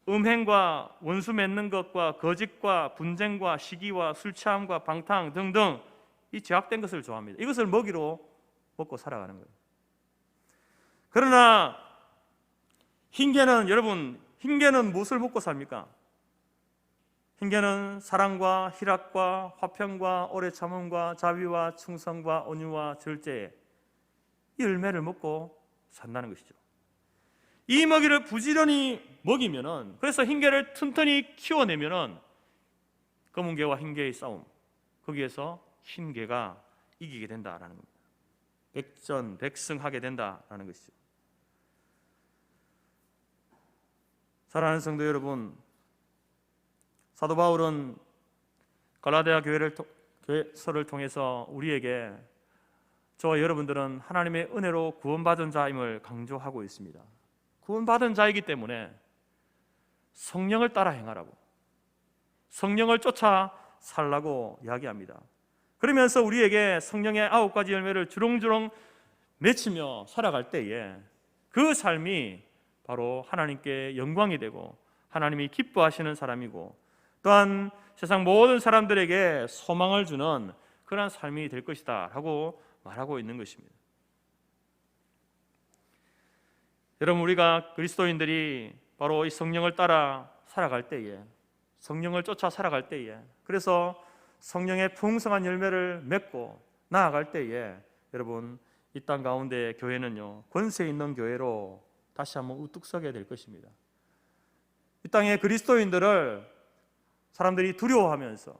음행과 원수 맺는 것과 거짓과 분쟁과 시기와 술 취함과 방탕 등등 이 제약된 것을 좋아합니다. 이것을 먹이로 먹고 살아가는 거예요. 그러나 흰개는 여러분, 흰개는 무엇을 먹고 삽니까? 흰개는 사랑과 희락과 화평과 오래 참음과 자비와 충성과 온유와 절제의 이 열매를 먹고 산다는 것이죠. 이 먹이를 부지런히 먹이면은, 그래서 흰개를 튼튼히 키워내면은 검은개와 흰개의 싸움, 거기에서 흰개가 이기게 된다라는 겁니다. 백전백승하게 된다라는 것이죠. 사랑하는 성도 여러분, 사도 바울은 갈라디아 교회서를 통해서 우리에게 저와 여러분들은 하나님의 은혜로 구원받은 자임을 강조하고 있습니다. 구원받은 자이기 때문에 성령을 따라 행하라고, 성령을 쫓아 살라고 이야기합니다. 그러면서 우리에게 성령의 9가지 열매를 주렁주렁 맺히며 살아갈 때에 그 삶이 바로 하나님께 영광이 되고 하나님이 기뻐하시는 사람이고 또한 세상 모든 사람들에게 소망을 주는 그런 삶이 될 것이다 라고 말하고 있는 것입니다. 여러분, 우리가 그리스도인들이 바로 이 성령을 따라 살아갈 때에, 성령을 쫓아 살아갈 때에, 그래서 성령의 풍성한 열매를 맺고 나아갈 때에 여러분, 이 땅 가운데 교회는요 권세 있는 교회로 다시 한번 우뚝 서게 될 것입니다. 이 땅의 그리스도인들을 사람들이 두려워하면서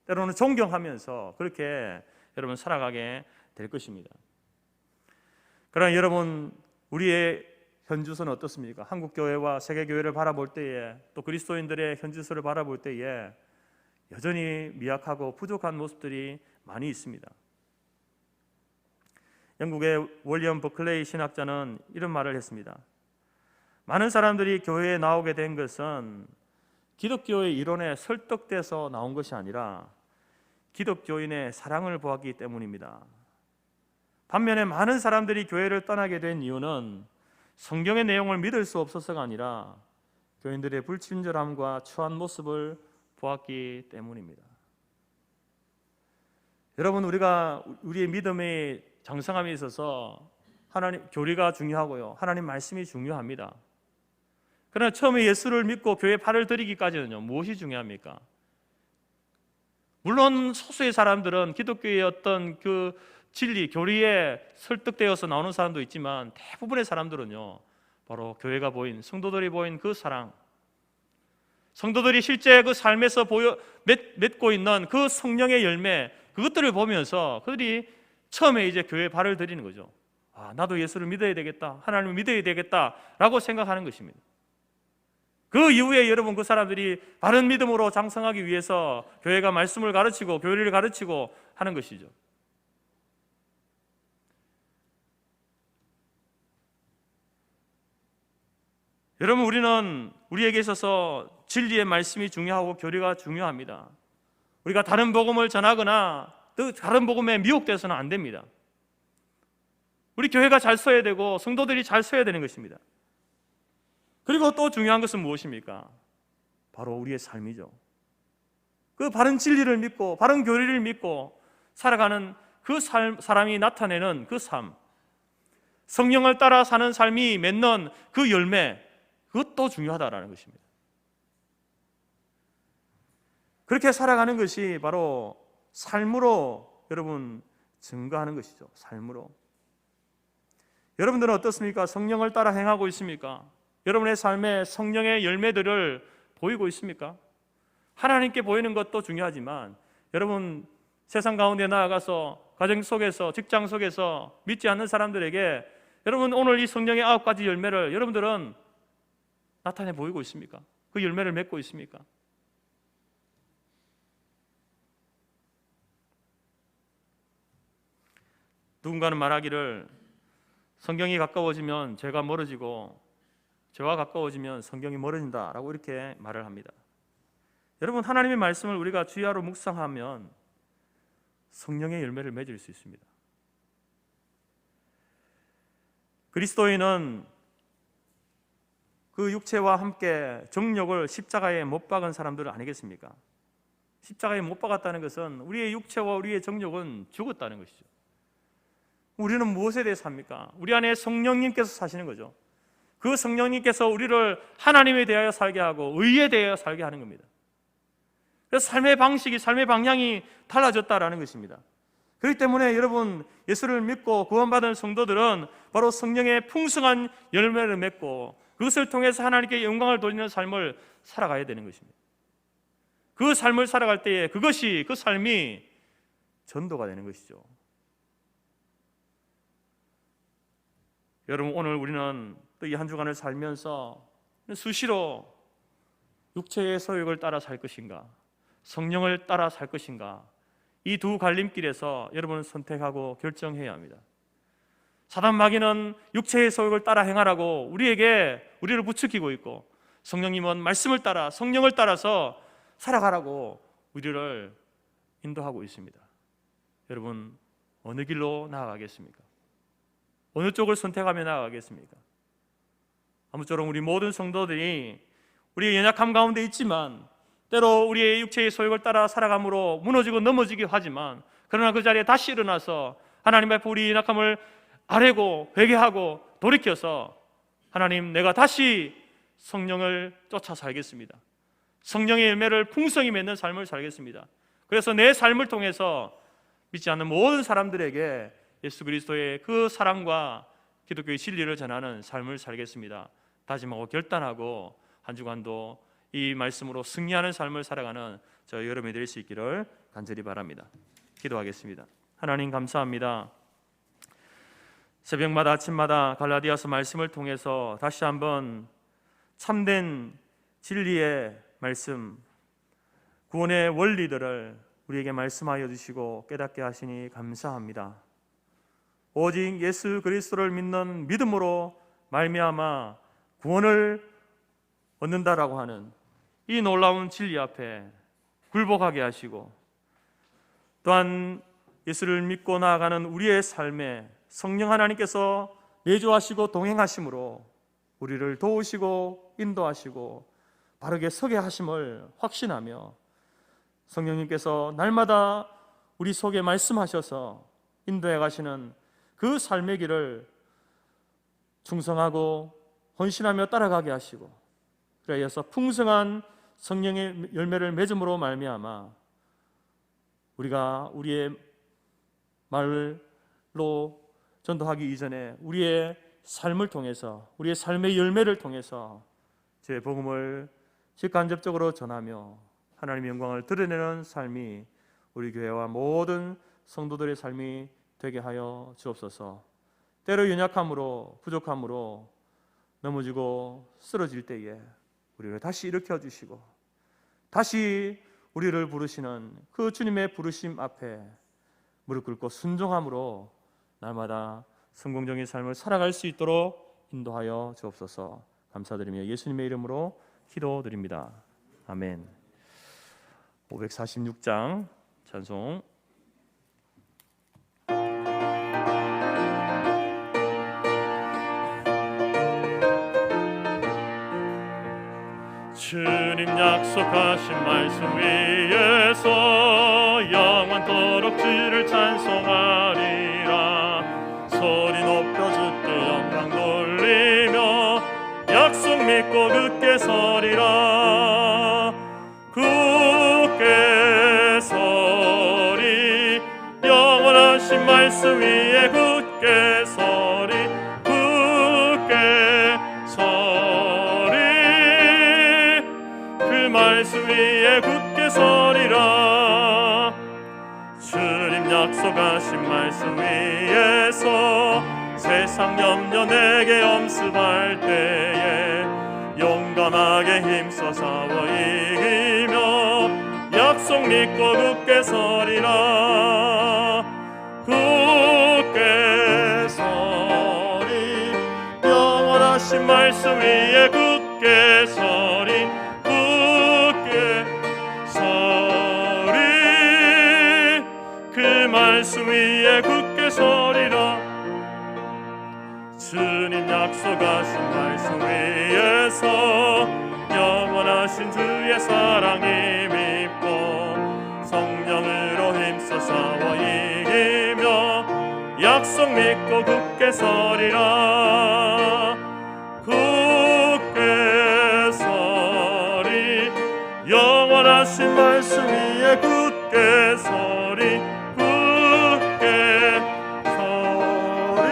때로는 존경하면서 그렇게 여러분 살아가게 될 것입니다. 그러나 여러분, 우리의 현주소는 어떻습니까? 한국교회와 세계교회를 바라볼 때에, 또 그리스도인들의 현주소를 바라볼 때에 여전히 미약하고 부족한 모습들이 많이 있습니다. 영국의 윌리엄 버클레이 신학자는 이런 말을 했습니다. 많은 사람들이 교회에 나오게 된 것은 기독교의 이론에 설득돼서 나온 것이 아니라 기독교인의 사랑을 보았기 때문입니다. 반면에 많은 사람들이 교회를 떠나게 된 이유는 성경의 내용을 믿을 수 없어서가 아니라 교인들의 불친절함과 추한 모습을 보았기 때문입니다. 여러분, 우리가 우리의 믿음의 장성함에 있어서 하나님 교리가 중요하고요, 하나님 말씀이 중요합니다. 그러나 처음에 예수를 믿고 교회에 발을 들이기까지는요 무엇이 중요합니까? 물론 소수의 사람들은 기독교의 어떤 그 진리, 교리에 설득되어서 나오는 사람도 있지만 대부분의 사람들은요 바로 교회가 보인, 성도들이 보인 그 사랑, 성도들이 실제 그 삶에서 맺고 있는 그 성령의 열매, 그것들을 보면서 그들이 처음에 이제 교회에 발을 들이는 거죠. 아, 나도 예수를 믿어야 되겠다, 하나님을 믿어야 되겠다라고 생각하는 것입니다. 그 이후에 여러분, 그 사람들이 바른 믿음으로 장성하기 위해서 교회가 말씀을 가르치고 교리를 가르치고 하는 것이죠. 여러분, 우리는 우리에게 있어서 진리의 말씀이 중요하고 교리가 중요합니다. 우리가 다른 복음을 전하거나 또 다른 복음에 미혹돼서는 안 됩니다. 우리 교회가 잘 서야 되고 성도들이 잘 서야 되는 것입니다. 그리고 또 중요한 것은 무엇입니까? 바로 우리의 삶이죠. 그 바른 진리를 믿고 바른 교리를 믿고 살아가는 그 사람이 나타내는 그 삶, 성령을 따라 사는 삶이 맺는 그 열매, 그것도 중요하다라는 것입니다. 그렇게 살아가는 것이 바로 삶으로 여러분 증거하는 것이죠. 삶으로. 여러분들은 어떻습니까? 성령을 따라 행하고 있습니까? 여러분의 삶에 성령의 열매들을 보이고 있습니까? 하나님께 보이는 것도 중요하지만 여러분 세상 가운데 나아가서 가정 속에서 직장 속에서 믿지 않는 사람들에게 여러분 오늘 이 성령의 9가지 열매를 여러분들은 나타내 보이고 있습니까? 그 열매를 맺고 있습니까? 누군가는 말하기를 성경이 가까워지면 죄가 멀어지고 죄와 가까워지면 성경이 멀어진다라고 이렇게 말을 합니다. 여러분 하나님의 말씀을 우리가 주야로 묵상하면 성령의 열매를 맺을 수 있습니다. 그리스도인은 그 육체와 함께 정욕을 십자가에 못 박은 사람들 아니겠습니까? 십자가에 못 박았다는 것은 우리의 육체와 우리의 정욕은 죽었다는 것이죠. 우리는 무엇에 대해 삽니까? 우리 안에 성령님께서 사시는 거죠. 그 성령님께서 우리를 하나님에 대하여 살게 하고 의에 대하여 살게 하는 겁니다. 그래서 삶의 방식이, 삶의 방향이 달라졌다라는 것입니다. 그렇기 때문에 여러분 예수를 믿고 구원받은 성도들은 바로 성령의 풍성한 열매를 맺고 그것을 통해서 하나님께 영광을 돌리는 삶을 살아가야 되는 것입니다. 그 삶을 살아갈 때에 그것이, 그 삶이 전도가 되는 것이죠. 여러분 오늘 우리는 또 이 한 주간을 살면서 수시로 육체의 소욕을 따라 살 것인가, 성령을 따라 살 것인가, 이 두 갈림길에서 여러분은 선택하고 결정해야 합니다. 사단 마귀는 육체의 소욕을 따라 행하라고 우리를 부추기고 있고, 성령님은 말씀을 따라 성령을 따라서 살아가라고 우리를 인도하고 있습니다. 여러분 어느 길로 나아가겠습니까? 어느 쪽을 선택하며 나아가겠습니까? 아무쪼록 우리 모든 성도들이 우리의 연약함 가운데 있지만 때로 우리의 육체의 소욕을 따라 살아감으로 무너지고 넘어지기도 하지만 그러나 그 자리에 다시 일어나서 하나님 앞에 우리 연약함을 아뢰고 회개하고 돌이켜서 하나님, 내가 다시 성령을 쫓아 살겠습니다. 성령의 열매를 풍성히 맺는 삶을 살겠습니다. 그래서 내 삶을 통해서 믿지 않는 모든 사람들에게 예수 그리스도의 그 사랑과 기독교의 진리를 전하는 삶을 살겠습니다. 다짐하고 결단하고 한 주간도 이 말씀으로 승리하는 삶을 살아가는 저 여러분이 될 수 있기를 간절히 바랍니다. 기도하겠습니다. 하나님 감사합니다. 새벽마다 아침마다 갈라디아서 말씀을 통해서 다시 한번 참된 진리의 말씀, 구원의 원리들을 우리에게 말씀하여 주시고 깨닫게 하시니 감사합니다. 오직 예수 그리스도를 믿는 믿음으로 말미암아 구원을 얻는다라고 하는 이 놀라운 진리 앞에 굴복하게 하시고, 또한 예수를 믿고 나아가는 우리의 삶에 성령 하나님께서 내주하시고 동행하심으로 우리를 도우시고 인도하시고 바르게 서게 하심을 확신하며, 성령님께서 날마다 우리 속에 말씀하셔서 인도해 가시는 그 삶의 길을 충성하고 헌신하며 따라가게 하시고, 그래서 풍성한 성령의 열매를 맺음으로 말미암아 우리가 우리의 말로 전도하기 이전에 우리의 삶을 통해서, 우리의 삶의 열매를 통해서 제 복음을 직간접적으로 전하며 하나님의 영광을 드러내는 삶이 우리 교회와 모든 성도들의 삶이 되게 하여 주옵소서. 때로 연약함으로, 부족함으로 넘어지고 쓰러질 때에 우리를 다시 일으켜 주시고 다시 우리를 부르시는 그 주님의 부르심 앞에 무릎 꿇고 순종함으로 날마다 성공적인 삶을 살아갈 수 있도록 인도하여 주옵소서. 감사드리며 예수님의 이름으로 기도드립니다. 아멘. 546장 찬송. 주님 약속하신 말씀 위에서 영원토록 주를 찬송하리라. 소리 높여 주께 영광 돌리며 약속 믿고 굳게 서리라. 굳게 서리 영원하신 말씀 위에 굳게 서리 굳게 서리 그 말씀 위에 굳게 서리라. 주님 약속하신 말씀 위에서 세상 염려 내게 엄습할 때에 용감하게 힘써 싸워 이기며 약속 믿고 굳게 서리라. 굳게 서리 영원하신 말씀 위에 굳게 서리 굳게 서리 그 말씀 위에 굳게 서리라. 주님 약속하신 말씀 위에서 영원하신 주의 사랑이 믿고 성령으로 힘써 싸워 이기며 약속 믿고 굳게 서리라. 굳게 서리 영원하신 말씀 위에 굳게 서리 굳게 서리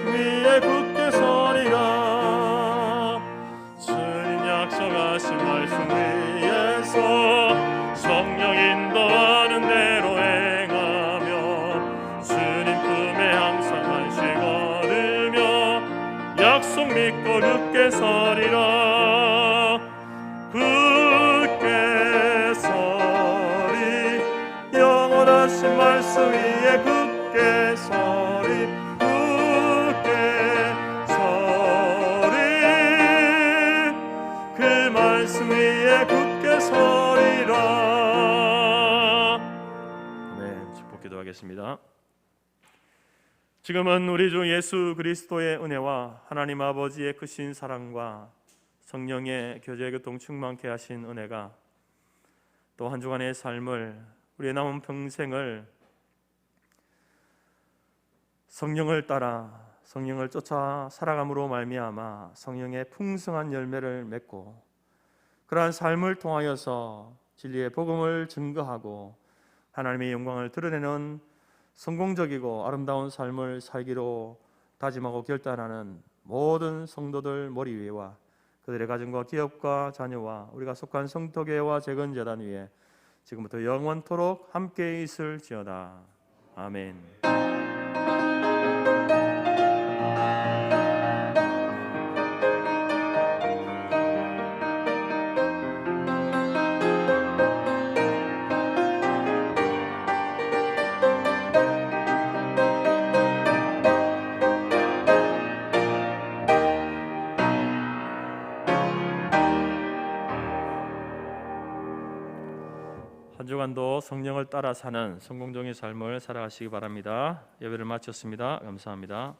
위에 굳게 서리라. 주님 약속하신 말씀 위에서 성령 인도하는 대로 행하며 주님 품에 항상 안식 얻으며 약속 믿고 굳게 서리라. 굳게 서리 영원하신 말씀 위에 굳게 서리 굳게 서리 그 말씀 위에 굳게 서리라. 네, 축복 기도하겠습니다. 지금은 우리 주 예수 그리스도의 은혜와 하나님 아버지의 크신 사랑과 성령의 교제 교통 충만케 하신 은혜가 또 한 주간의 삶을 우리의 남은 평생을 성령을 따라 성령을 쫓아 살아감으로 말미암아 성령의 풍성한 열매를 맺고 그러한 삶을 통하여서 진리의 복음을 증거하고 하나님의 영광을 드러내는 성공적이고 아름다운 삶을 살기로 다짐하고 결단하는 모든 성도들 머리 위에와 그들의 가정과 기업과 자녀와 우리가 속한 성토교회와 재건재단 위에 지금부터 영원토록 함께 있을지어다. 아멘. 한 주간도 성령을 따라 사는 성공적인 삶을 살아가시기 바랍니다. 예배를 마쳤습니다. 감사합니다.